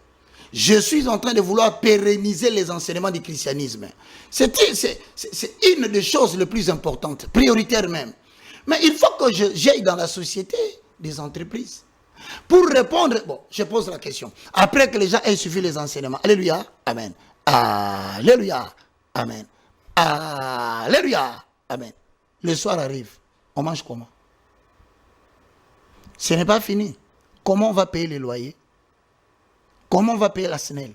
Je suis en train de vouloir pérenniser les enseignements du christianisme. C'est une des choses les plus importantes, prioritaire même. Mais il faut que j'aille dans la société des entreprises. Pour répondre, bon, je pose la question. Après que les gens aient suivi les enseignements, alléluia, amen. Alléluia, amen. Alléluia, amen. Le soir arrive, on mange comment? Ce n'est pas fini. Comment on va payer les loyers? Comment on va payer la SNEL?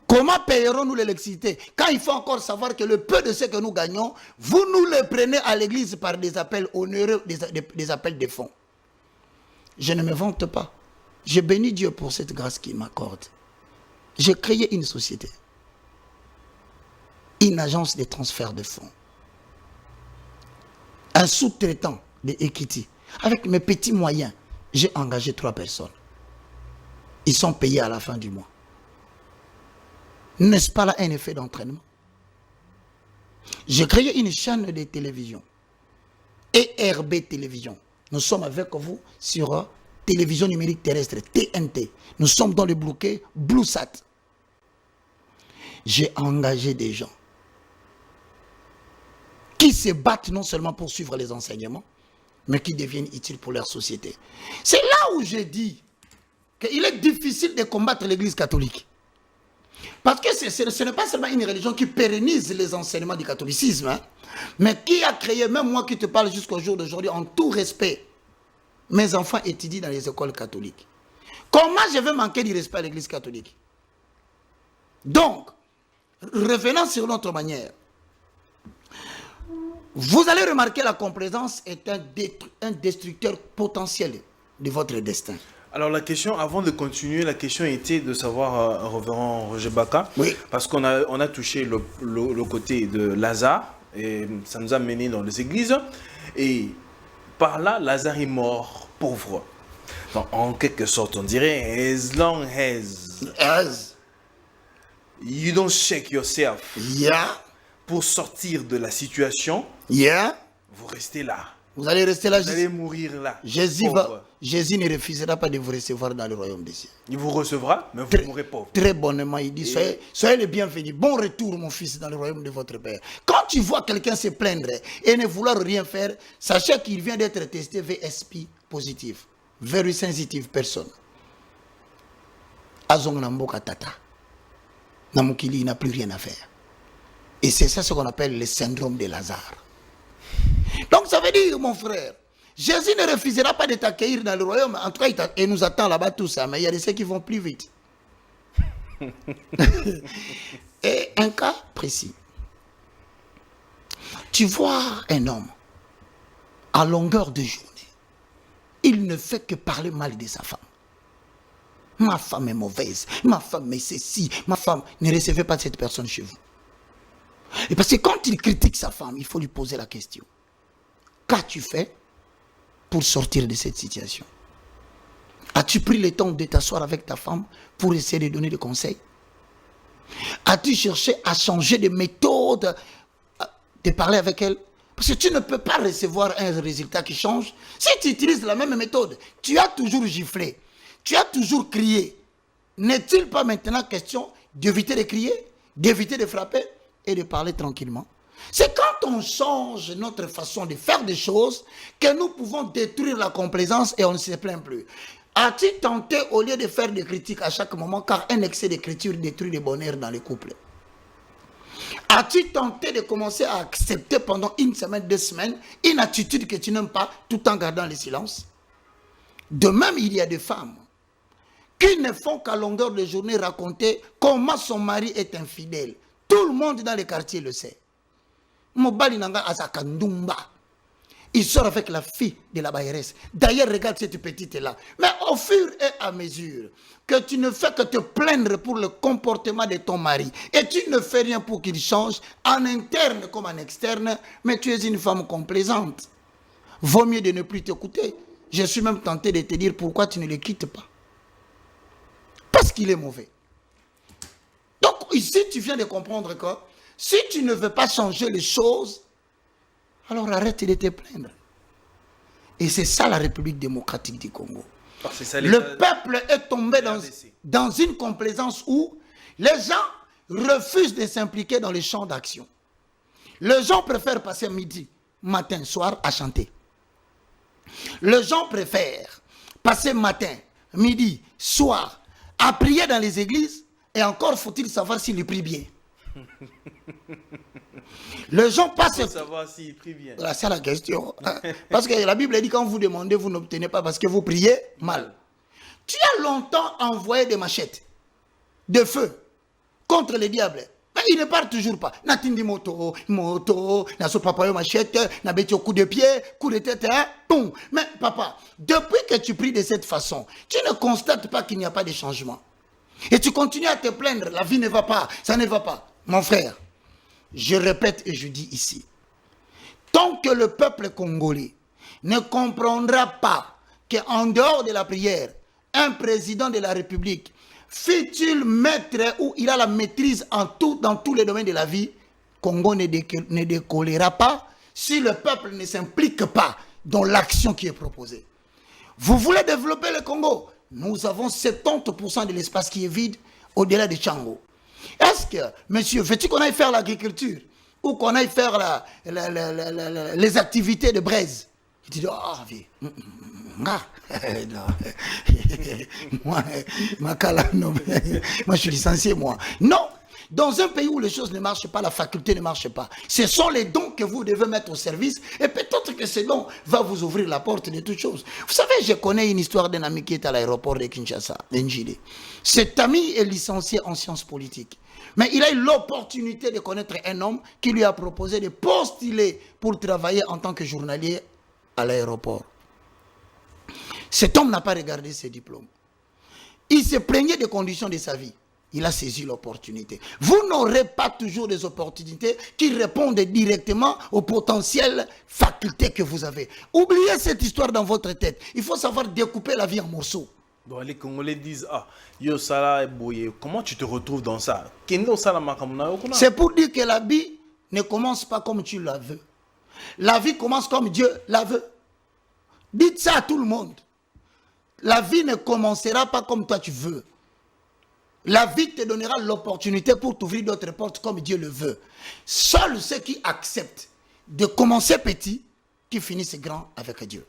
Comment payerons-nous l'électricité? Quand il faut encore savoir que le peu de ce que nous gagnons, vous nous le prenez à l'église par des appels onéreux, des appels de fonds. Je ne me vante pas. Je bénis Dieu pour cette grâce qu'il m'accorde. J'ai créé une société. Une agence de transfert de fonds. Un sous-traitant de Equity. Avec mes petits moyens, j'ai engagé 3 personnes. Ils sont payés à la fin du mois. N'est-ce pas là un effet d'entraînement? J'ai créé une chaîne de télévision. ERB Télévision. Nous sommes avec vous sur télévision numérique terrestre, TNT. Nous sommes dans le bloqué BlueSat. J'ai engagé des gens qui se battent non seulement pour suivre les enseignements, mais qui deviennent utiles pour leur société. C'est là où j'ai dit qu'il est difficile de combattre l'Église catholique. Parce que ce n'est pas seulement une religion qui pérennise les enseignements du catholicisme, hein, mais qui a créé, même moi qui te parle jusqu'au jour d'aujourd'hui, en tout respect, mes enfants étudient dans les écoles catholiques. Comment je vais manquer du respect à l'Église catholique? Donc, revenant sur notre manière, vous allez remarquer la complaisance est un destructeur potentiel de votre destin. Alors la question, avant de continuer, la question était de savoir, révérend Roger Baka, oui, parce qu'on a touché le côté de Lazare, et ça nous a mené dans les églises, et par là, Lazare est mort pauvre. Donc, en quelque sorte, on dirait, as long as you don't shake yourself, yeah, pour sortir de la situation, yeah, vous restez là. vous allez rester là. Vous allez mourir là. Jésus ne refusera pas de vous recevoir dans le royaume des cieux. Il vous recevra, mais vous mourrez pauvre. Très bonnement, il dit, soyez les bienvenus. Bon retour, mon fils, dans le royaume de votre Père. Quand tu vois quelqu'un se plaindre et ne vouloir rien faire, sachez qu'il vient d'être testé VSP positif. Very sensitive person. Azong Namboka Tata. Namukili n'a plus rien à faire. Et c'est ça ce qu'on appelle le syndrome de Lazare. Donc ça veut dire, mon frère, Jésus ne refusera pas de t'accueillir dans le royaume. En tout cas, il nous attend là-bas tout ça. Mais il y a des ceux qui vont plus vite. Et un cas précis. Tu vois un homme, à longueur de journée, il ne fait que parler mal de sa femme. Ma femme est mauvaise, ma femme est ceci, ma femme. Ne recevez pas cette personne chez vous. Et parce que quand il critique sa femme, il faut lui poser la question. Qu'as-tu fait pour sortir de cette situation? As-tu pris le temps de t'asseoir avec ta femme pour essayer de donner des conseils? As-tu cherché à changer de méthode, de parler avec elle? Parce que tu ne peux pas recevoir un résultat qui change. Si tu utilises la même méthode, tu as toujours giflé, tu as toujours crié. N'est-il pas maintenant question d'éviter de crier, d'éviter de frapper et de parler tranquillement? C'est quand on change notre façon de faire des choses que nous pouvons détruire la complaisance et on ne se plaint plus. As-tu tenté, au lieu de faire des critiques à chaque moment, car un excès d'écriture détruit le bonheur dans les couples? As-tu tenté de commencer à accepter pendant une semaine, 2 semaines, une attitude que tu n'aimes pas tout en gardant le silence? De même, il y a des femmes qui ne font qu'à longueur de journée raconter comment son mari est infidèle. Tout le monde dans les quartiers le sait. Mobali Nanga Azakandumba. Il sort avec la fille de la bailleresse. D'ailleurs, regarde cette petite-là. Mais au fur et à mesure que tu ne fais que te plaindre pour le comportement de ton mari et tu ne fais rien pour qu'il change, en interne comme en externe, mais tu es une femme complaisante. Vaut mieux de ne plus t'écouter. Je suis même tenté de te dire pourquoi tu ne le quittes pas. Parce qu'il est mauvais. Donc ici, tu viens de comprendre que si tu ne veux pas changer les choses, alors arrête de te plaindre. Et c'est ça la République démocratique du Congo. Le peuple est tombé dans une complaisance où les gens refusent de s'impliquer dans les champs d'action. Les gens préfèrent passer midi, matin, soir à chanter. Les gens préfèrent passer matin, midi, soir à prier dans les églises, et encore faut-il savoir s'ils prient bien. Les gens passent. Il faut savoir s'ils prient bien. C'est la question. Parce que la Bible dit quand vous demandez, vous n'obtenez pas parce que vous priez mal. Tu as longtemps envoyé des machettes de feu contre les diables. Mais ils ne partent toujours pas. Natindi moto, naso papa yo machette, nabeti au coup de pied, coup de tête, hein, boum. Mais papa, depuis que tu pries de cette façon, tu ne constates pas qu'il n'y a pas de changement. Et tu continues à te plaindre, la vie ne va pas, ça ne va pas. Mon frère, je répète et je dis ici, tant que le peuple congolais ne comprendra pas qu'en dehors de la prière, un président de la République, fut-il maître ou il a la maîtrise dans tous les domaines de la vie, Congo ne décollera pas si le peuple ne s'implique pas dans l'action qui est proposée. Vous voulez développer le Congo? Nous avons 70% de l'espace qui est vide au-delà de Tchango. Est-ce que, monsieur, veux-tu qu'on aille faire l'agriculture ou qu'on aille faire les activités de braise? Il te dit, ah, vie. Moi, je suis licencié, moi. Non! Dans un pays où les choses ne marchent pas, la faculté ne marche pas. Ce sont les dons que vous devez mettre au service et peut-être que ces dons vont vous ouvrir la porte de toutes choses. Vous savez, je connais une histoire d'un ami qui est à l'aéroport de Kinshasa, d'Njili. Cet ami est licencié en sciences politiques. Mais il a eu l'opportunité de connaître un homme qui lui a proposé de postuler pour travailler en tant que journalier à l'aéroport. Cet homme n'a pas regardé ses diplômes. Il se plaignait des conditions de sa vie. Il a saisi l'opportunité. Vous n'aurez pas toujours des opportunités qui répondent directement aux potentielles facultés que vous avez. Oubliez cette histoire dans votre tête. Il faut savoir découper la vie en morceaux. Donc les Congolais disent, ah, yo sala est bouillé. Comment tu te retrouves dans ça? C'est pour dire que la vie ne commence pas comme tu la veux. La vie commence comme Dieu la veut. Dites ça à tout le monde. La vie ne commencera pas comme toi tu veux. La vie te donnera l'opportunité pour t'ouvrir d'autres portes comme Dieu le veut. Seuls ceux qui acceptent de commencer petit, qui finissent grand avec Dieu.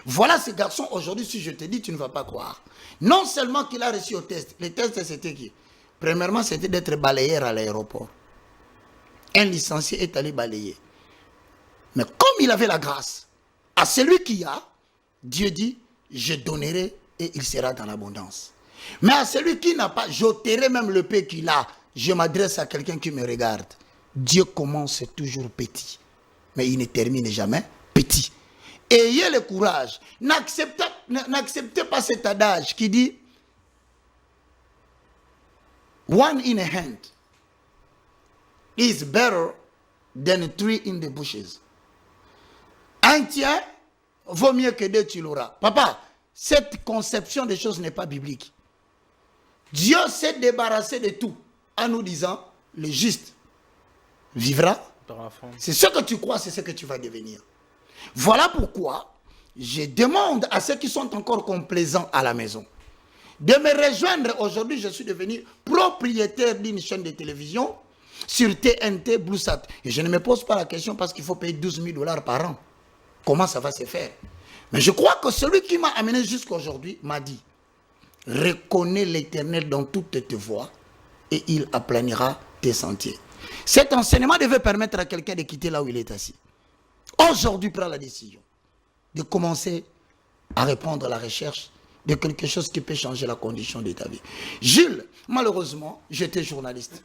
Voilà ce garçon aujourd'hui, si je te dis, tu ne vas pas croire. Non seulement qu'il a reçu au test. Le test, c'était qui? Premièrement, c'était d'être balayeur à l'aéroport. Un licencié est allé balayer. Mais comme il avait la grâce, à celui qui a, Dieu dit, je donnerai et il sera dans l'abondance. Mais à celui qui n'a pas, j'ôterai même le peu qu'il a. Je m'adresse à quelqu'un qui me regarde. Dieu commence toujours petit, mais il ne termine jamais petit. Ayez le courage. N'acceptez pas cet adage qui dit one in a hand is better than three in the bushes. Un tien vaut mieux que deux, tu l'auras. Papa, cette conception des choses n'est pas biblique. Dieu s'est débarrassé de tout en nous disant, le juste vivra. C'est ce que tu crois, c'est ce que tu vas devenir. Voilà pourquoi je demande à ceux qui sont encore complaisants à la maison de me rejoindre. Aujourd'hui, je suis devenu propriétaire d'une chaîne de télévision sur TNT Bluesat. Et je ne me pose pas la question parce qu'il faut payer 12 000 $ par an. Comment ça va se faire? Mais je crois que celui qui m'a amené jusqu'à aujourd'hui m'a dit, reconnais l'Éternel dans toutes tes voies et il aplanira tes sentiers. Cet enseignement devait permettre à quelqu'un de quitter là où il est assis. Aujourd'hui, prends la décision de commencer à répondre à la recherche de quelque chose qui peut changer la condition de ta vie. Jules, malheureusement, j'étais journaliste,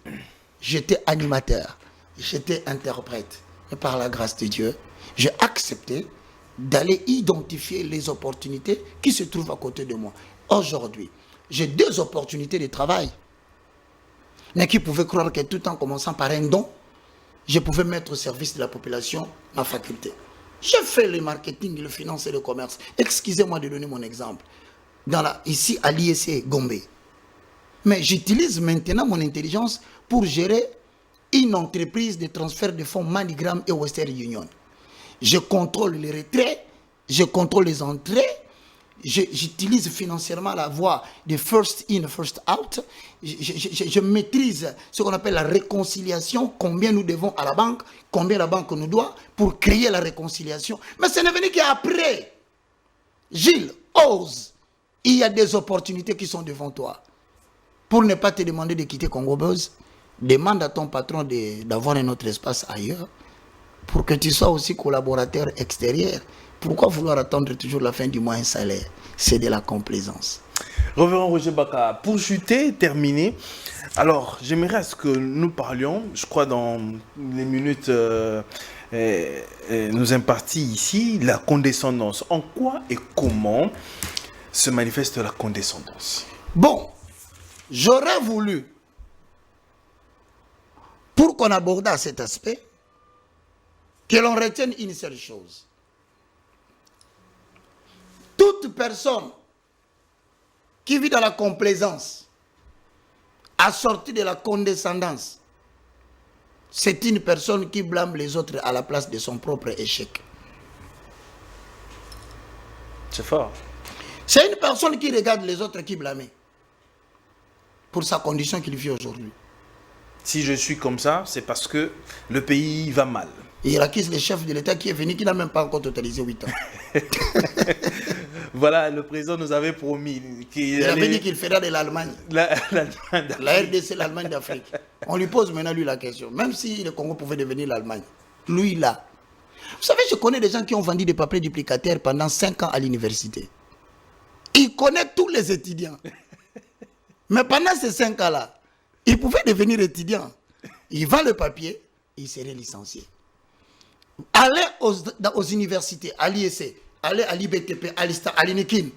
j'étais animateur, j'étais interprète. Et par la grâce de Dieu, j'ai accepté d'aller identifier les opportunités qui se trouvent à côté de moi. Aujourd'hui, j'ai 2 opportunités de travail. Mais qui pouvaient croire que tout en commençant par un don, je pouvais mettre au service de la population ma faculté. J'ai fait le marketing, le finance et le commerce. Excusez-moi de donner mon exemple. Ici, à l'IEC Gombe. Mais j'utilise maintenant mon intelligence pour gérer une entreprise de transfert de fonds MoneyGram et Western Union. Je contrôle les retraits, je contrôle les entrées, j'utilise financièrement la voie de first in, first out. Je maîtrise ce qu'on appelle la réconciliation, combien nous devons à la banque, combien la banque nous doit pour créer la réconciliation. Mais ce n'est venu qu'après. Gilles, ose. Il y a des opportunités qui sont devant toi. Pour ne pas te demander de quitter Congo Buzz, demande à ton patron d'avoir un autre espace ailleurs pour que tu sois aussi collaborateur extérieur. Pourquoi vouloir attendre toujours la fin du mois un salaire? C'est de la complaisance. Révérend Roger Baka, pour chuter, terminer, alors j'aimerais à ce que nous parlions, je crois dans les minutes nous imparties ici, la condescendance. En quoi et comment se manifeste la condescendance? Bon, j'aurais voulu, pour qu'on aborde cet aspect, que l'on retienne une seule chose. Toute personne qui vit dans la complaisance, assortie de la condescendance, c'est une personne qui blâme les autres à la place de son propre échec. C'est fort. C'est une personne qui regarde les autres qui blâment pour sa condition qu'il vit aujourd'hui. Si je suis comme ça, c'est parce que le pays va mal. Et il accuse le chef de l'État qui est venu, qui n'a même pas encore totalisé 8 ans. Voilà, le président nous avait promis qu'il Il avait dit qu'il ferait de l'Allemagne. l'Allemagne. La RDC, l'Allemagne d'Afrique. On lui pose maintenant lui la question. Même si le Congo pouvait devenir l'Allemagne, lui là. Vous savez, je connais des gens qui ont vendu des papiers duplicataires pendant 5 ans à l'université. Il connaît tous les étudiants. Mais pendant ces 5 ans-là, il pouvait devenir étudiant. Il vend le papier, il serait licencié. Allez aux universités, à l'IEC, allez à l'IBTP, à l'ISTA, à l'INIKIN.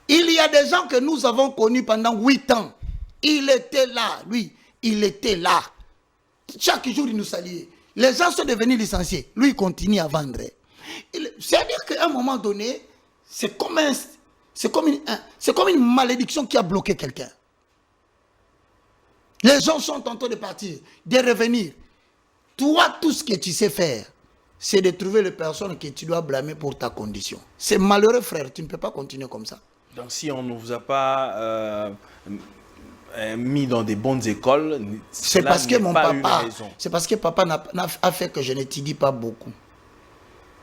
Il y a des gens que nous avons connus pendant 8 ans. Il était là, lui, il était là. Chaque jour, il nous saluait. Les gens sont devenus licenciés. Lui, il continue à vendre. C'est-à-dire qu'à un moment donné, c'est comme une malédiction qui a bloqué quelqu'un. Les gens sont en train de partir, de revenir. Toi, tout ce que tu sais faire, c'est de trouver les personnes que tu dois blâmer pour ta condition. C'est malheureux, frère. Tu ne peux pas continuer comme ça. Donc si on ne vous a pas mis dans des bonnes écoles, c'est parce que mon papa, c'est parce que papa a fait que je n'étudie pas beaucoup.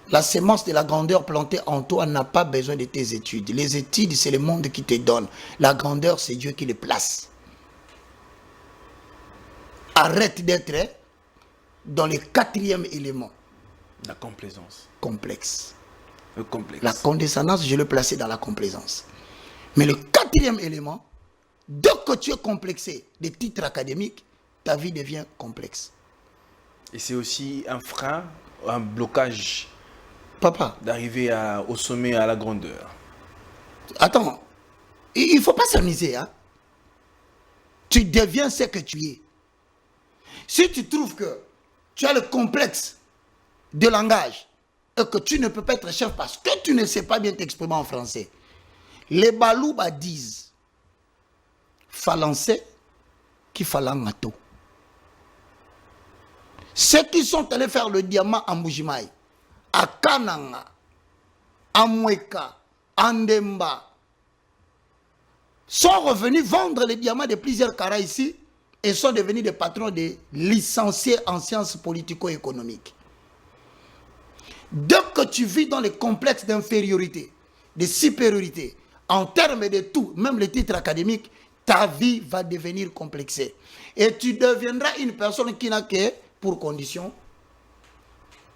La sémence de la grandeur plantée en toi n'a pas besoin de tes études. Les études, c'est le monde qui te donne. La grandeur, c'est Dieu qui les place. Arrête d'être dans le 4e élément. La complaisance. Complexe. Le complexe. La condescendance, je l'ai placé dans la complaisance. Mais le 4e élément, dès que tu es complexé des titres académiques, ta vie devient complexe. Et c'est aussi un frein, un blocage. Papa. D'arriver au sommet, à la grandeur. Attends, il ne faut pas s'amuser. Hein? Tu deviens ce que tu es. Si tu trouves que tu as le complexe de langage et que tu ne peux pas être chef parce que tu ne sais pas bien t'exprimer en français, les Balouba disent Falancé qui falangato. Ceux qui sont allés faire le diamant à Mbujimaï, à Kananga, à Mweka, à Ndemba, sont revenus vendre les diamants de plusieurs carats ici et sont devenus des patrons des licenciés en sciences politico-économiques. Dès que tu vis dans les complexes d'infériorité, de supériorité, en termes de tout, même les titres académiques, ta vie va devenir complexée. Et tu deviendras une personne qui n'a que pour condition.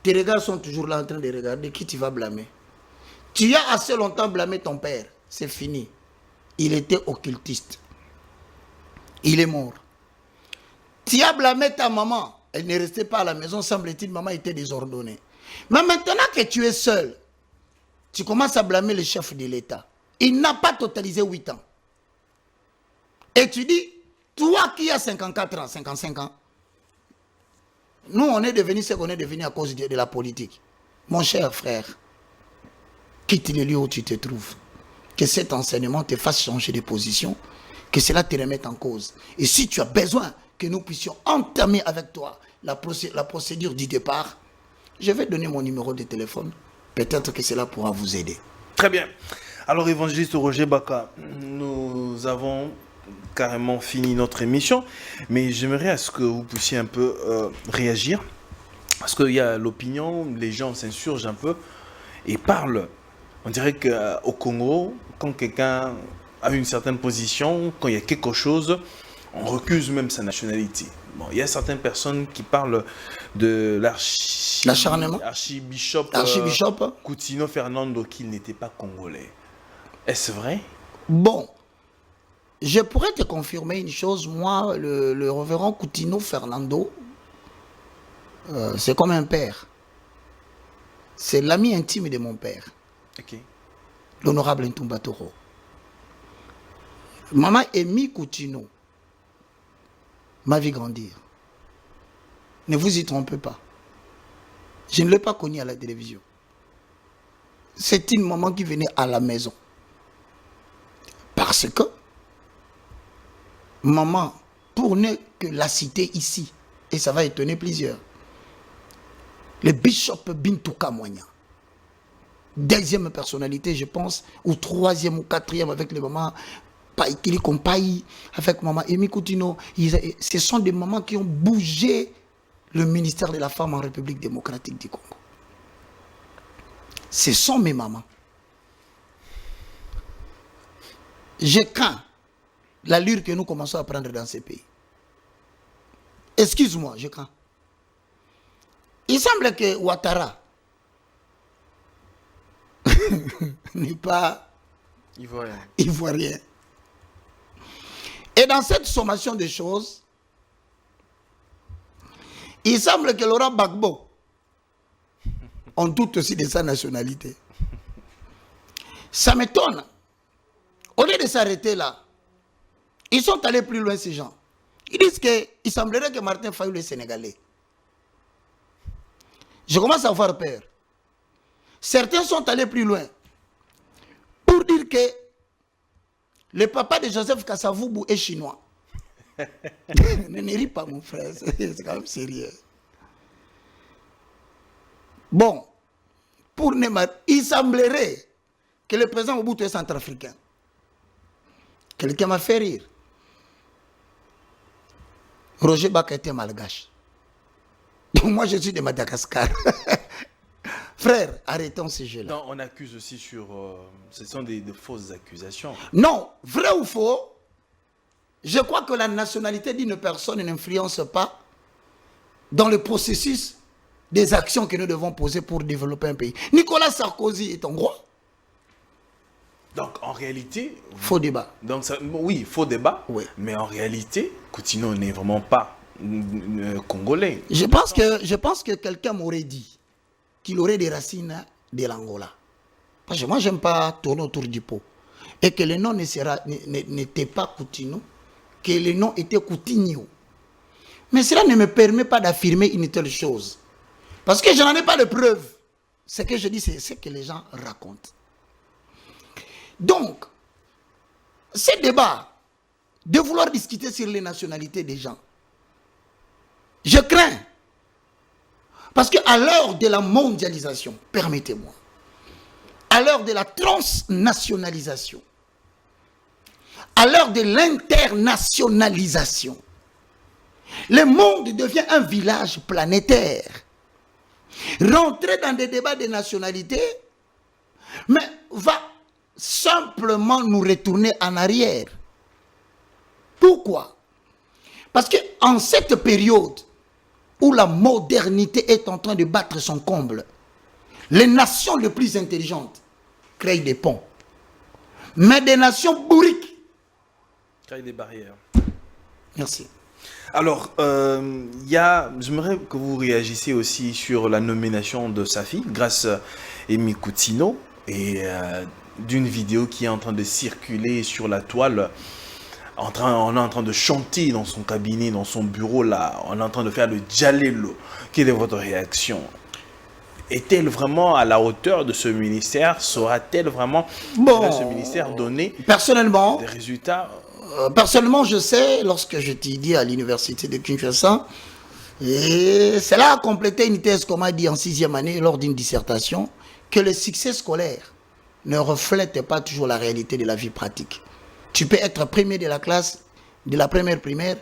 Tes regards sont toujours là en train de regarder qui tu vas blâmer. Tu as assez longtemps blâmé ton père, c'est fini. Il était occultiste. Il est mort. Tu as blâmé ta maman, elle ne restait pas à la maison, semble-t-il, maman était désordonnée. Mais maintenant que tu es seul, tu commences à blâmer le chef de l'État. Il n'a pas totalisé 8 ans. Et tu dis, toi qui as 54 ans, 55 ans, nous on est devenu ce qu'on est devenu à cause de la politique. Mon cher frère, quitte le lieu où tu te trouves. Que cet enseignement te fasse changer de position, que cela te remette en cause. Et si tu as besoin que nous puissions entamer avec toi la procédure du départ, je vais donner mon numéro de téléphone. Peut-être que cela pourra vous aider. Très bien. Alors, évangéliste Roger Baka, nous avons carrément fini notre émission, mais j'aimerais à ce que vous puissiez un peu réagir, parce qu'il y a l'opinion, les gens s'insurgent un peu et parlent. On dirait qu'au Congo, quand quelqu'un a une certaine position, quand il y a quelque chose, on recuse même sa nationalité. Bon, il y a certaines personnes qui parlent de l'archibishop Coutinho Fernando, qu'il n'était pas congolais. Est-ce vrai? Bon, je pourrais te confirmer une chose. Moi, le révérend Coutinho Fernando, c'est comme un père. C'est l'ami intime de mon père. Okay. L'honorable Ntumba Toro. Maman Amy Coutinho m'a vu grandir. Ne vous y trompez pas. Je ne l'ai pas connue à la télévision. C'est une maman qui venait à la maison. Parce que maman, pour ne que la citer ici, et ça va étonner plusieurs, le bishop Bintuka Moigna, deuxième personnalité, je pense, ou troisième ou quatrième avec les mamans Païkili Kompaï, avec maman Emi Koutino. Ce sont des mamans qui ont bougé le ministère de la Femme en République démocratique du Congo. Ce sont mes mamans. Je crains l'allure que nous commençons à prendre dans ces pays. Excuse-moi, je crains. Il semble que Ouattara n'est pas ivoirien. Et dans cette sommation de choses, il semble que Laurent Gbagbo, on doute aussi de sa nationalité. Ça m'étonne. Au lieu de s'arrêter là, ils sont allés plus loin, ces gens. Ils disent qu'il semblerait que Martin Fayulu est sénégalais. Je commence à avoir peur. Certains sont allés plus loin pour dire que le papa de Joseph Kasavubu est chinois. Ne ris pas, mon frère, c'est quand même sérieux. Bon, pour Neymar, il semblerait que le président Mobutu est centrafricain. Quelqu'un m'a fait rire. Roger Baka était malgache. Moi, je suis de Madagascar. Frère, arrêtons ces jeux-là. Non, on accuse aussi sur... ce sont de fausses accusations. Non, vrai ou faux, je crois que la nationalité d'une personne n'influence pas dans le processus des actions que nous devons poser pour développer un pays. Nicolas Sarkozy est hongrois. Donc, en réalité... Faux débat. Donc, oui, faux débat. Oui. Mais en réalité, Coutinho n'est vraiment pas congolais. Je pense que quelqu'un m'aurait dit qu'il aurait des racines de l'Angola. Parce que moi, je n'aime pas tourner autour du pot. Et que le nom n'était pas Coutinho, que le nom était Coutinho. Mais cela ne me permet pas d'affirmer une telle chose. Parce que je n'en ai pas de preuves. Ce que je dis, c'est ce que les gens racontent. Donc, ce débat de vouloir discuter sur les nationalités des gens, je crains. Parce qu'à l'heure de la mondialisation, permettez-moi, à l'heure de la transnationalisation, à l'heure de l'internationalisation, le monde devient un village planétaire. Rentrer dans des débats de nationalité, mais va simplement nous retourner en arrière. Pourquoi? Parce qu'en cette période où la modernité est en train de battre son comble, les nations les plus intelligentes créent des ponts. Mais des nations bourriques créent des barrières. Merci. Alors, j'aimerais que vous réagissiez aussi sur la nomination de sa fille, grâce à Emi Koutino, et d'une vidéo qui est en train de circuler sur la toile. On est en train de chanter dans son cabinet, dans son bureau, là. On est en train de faire le djalelo. Quelle est votre réaction? Est-elle vraiment à la hauteur de ce ministère? Saura-t-elle vraiment ce ministère donner personnellement, des résultats? Personnellement, je sais, lorsque j'étudiais à l'université de Kinshasa, et cela a complété une thèse, comme a dit en 6e année, lors d'une dissertation, que le succès scolaire ne reflète pas toujours la réalité de la vie pratique. Tu peux être premier de la classe, de la première primaire,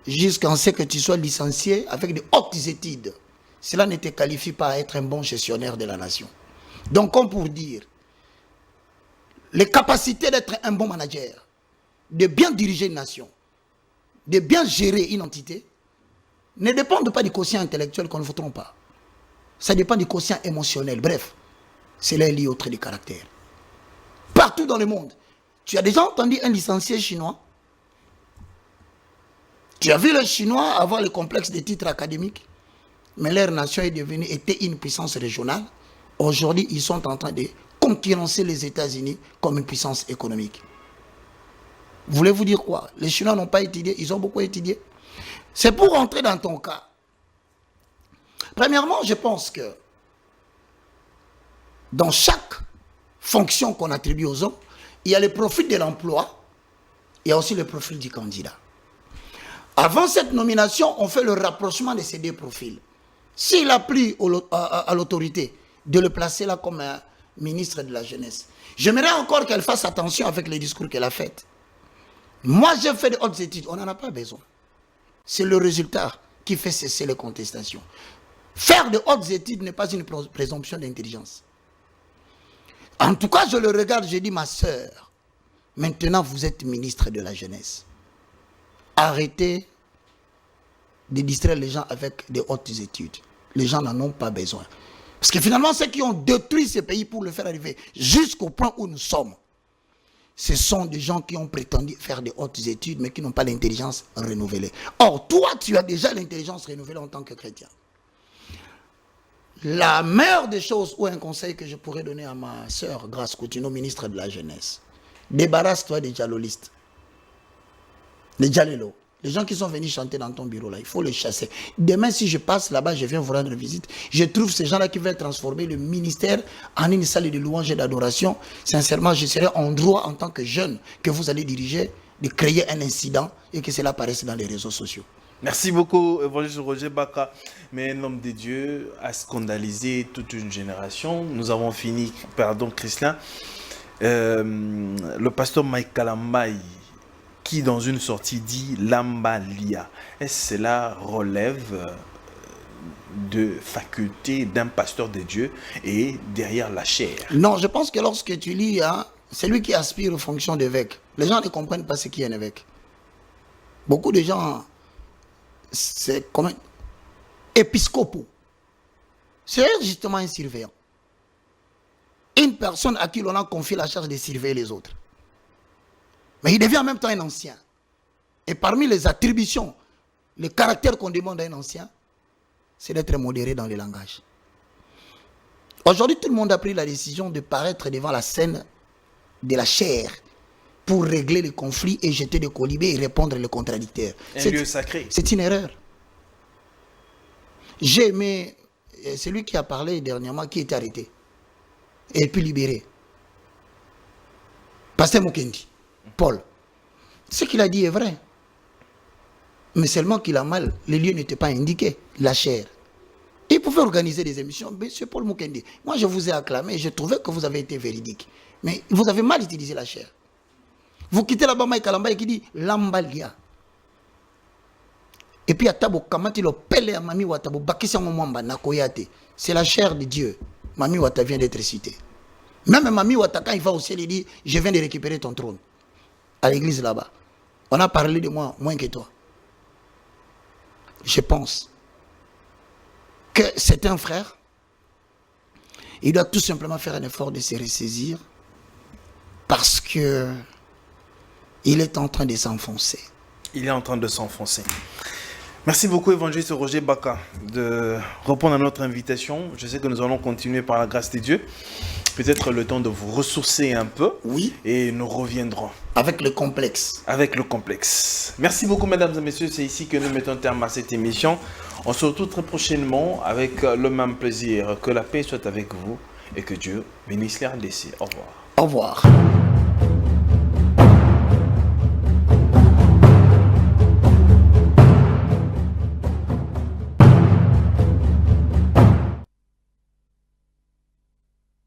jusqu'à ce que tu sois licencié avec de hautes études. Cela ne te qualifie pas à être un bon gestionnaire de la nation. Donc, comme pour dire, les capacités d'être un bon manager, de bien diriger une nation, de bien gérer une entité, ne dépendent pas du quotient intellectuel, qu'on ne vous trompe pas. Ça dépend du quotient émotionnel. Bref, cela est lié au trait de caractère. Partout dans le monde, tu as déjà entendu un licencié chinois? Tu as vu les Chinois avoir le complexe des titres académiques, mais leur nation était une puissance régionale. Aujourd'hui, ils sont en train de concurrencer les États-Unis comme une puissance économique. Voulez-vous dire quoi? Les Chinois n'ont pas étudié, ils ont beaucoup étudié. C'est pour rentrer dans ton cas. Premièrement, je pense que dans chaque fonction qu'on attribue aux hommes, il y a le profil de l'emploi, il y a aussi le profil du candidat. Avant cette nomination, on fait le rapprochement de ces deux profils. S'il a pris à l'autorité de le placer là comme ministre de la Jeunesse. J'aimerais encore qu'elle fasse attention avec les discours qu'elle a faits. Moi, j'ai fait de hautes études. On n'en a pas besoin. C'est le résultat qui fait cesser les contestations. Faire de hautes études n'est pas une présomption d'intelligence. En tout cas, je le regarde, je dis, ma sœur, maintenant vous êtes ministre de la Jeunesse. Arrêtez de distraire les gens avec des hautes études. Les gens n'en ont pas besoin. Parce que finalement, ceux qui ont détruit ce pays pour le faire arriver jusqu'au point où nous sommes, ce sont des gens qui ont prétendu faire des hautes études, mais qui n'ont pas l'intelligence renouvelée. Or, toi, tu as déjà l'intelligence renouvelée en tant que chrétien. La meilleure des choses, ou un conseil que je pourrais donner à ma sœur Grace Coutinho, ministre de la Jeunesse, débarrasse-toi des dialolistes. Les dialolos. Les gens qui sont venus chanter dans ton bureau là, il faut les chasser. Demain, si je passe là-bas, je viens vous rendre visite, je trouve ces gens-là qui veulent transformer le ministère en une salle de louange et d'adoration. Sincèrement, je serai en droit, en tant que jeune que vous allez diriger, de créer un incident et que cela apparaisse dans les réseaux sociaux. Merci beaucoup, évangéliste Roger Baka. Mais un homme de Dieu a scandalisé toute une génération. Nous avons fini, pardon, Christian. Le pasteur Mike Kalambaï, qui dans une sortie dit Lambalia. Est-ce que cela relève de faculté d'un pasteur de Dieu et derrière la chair? Non, je pense que lorsque tu lis, hein, c'est lui qui aspire aux fonctions d'évêque. Les gens ne comprennent pas ce qu'est un évêque. Beaucoup de gens, c'est comme un épiscopo. C'est justement un surveillant. Une personne à qui l'on a confié la charge de surveiller les autres. Mais il devient en même temps un ancien. Et parmi les attributions, le caractère qu'on demande à un ancien, c'est d'être modéré dans le langage. Aujourd'hui, tout le monde a pris la décision de paraître devant la scène de la chair pour régler les conflits et jeter des colibés et répondre les contradicteurs. Un lieu sacré. C'est une erreur. J'ai aimé celui qui a parlé dernièrement, qui était arrêté et puis libéré. Pasteur Mukendi. Paul, ce qu'il a dit est vrai. Mais seulement qu'il a mal, les lieux n'étaient pas indiqués, la chair. Il pouvait organiser des émissions. Monsieur Paul Mukendi, moi je vous ai acclamé, je trouvais que vous avez été véridique. Mais vous avez mal utilisé la chair. Vous quittez là-bas Mike Kalamba qui dit Lambalia. Et puis à Tabo Kamati le pele à Mami Watabo Bakisa Mwamba Nakoyate. C'est la chair de Dieu. Mami Wata vient d'être citée. Même Mami Wata, quand il va au ciel, il dit je viens de récupérer ton trône. À l'église là-bas. On a parlé de moi moins que toi. Je pense que c'est un frère. Il doit tout simplement faire un effort de se ressaisir parce que il est en train de s'enfoncer. Il est en train de s'enfoncer. Merci beaucoup, évangéliste Roger Baka, de répondre à notre invitation. Je sais que nous allons continuer par la grâce de Dieu. Peut-être le temps de vous ressourcer un peu. Oui. Et nous reviendrons. Avec le complexe. Avec le complexe. Merci beaucoup, mesdames et messieurs. C'est ici que nous mettons terme à cette émission. On se retrouve très prochainement avec le même plaisir. Que la paix soit avec vous et que Dieu bénisse les RDC. Au revoir. Au revoir.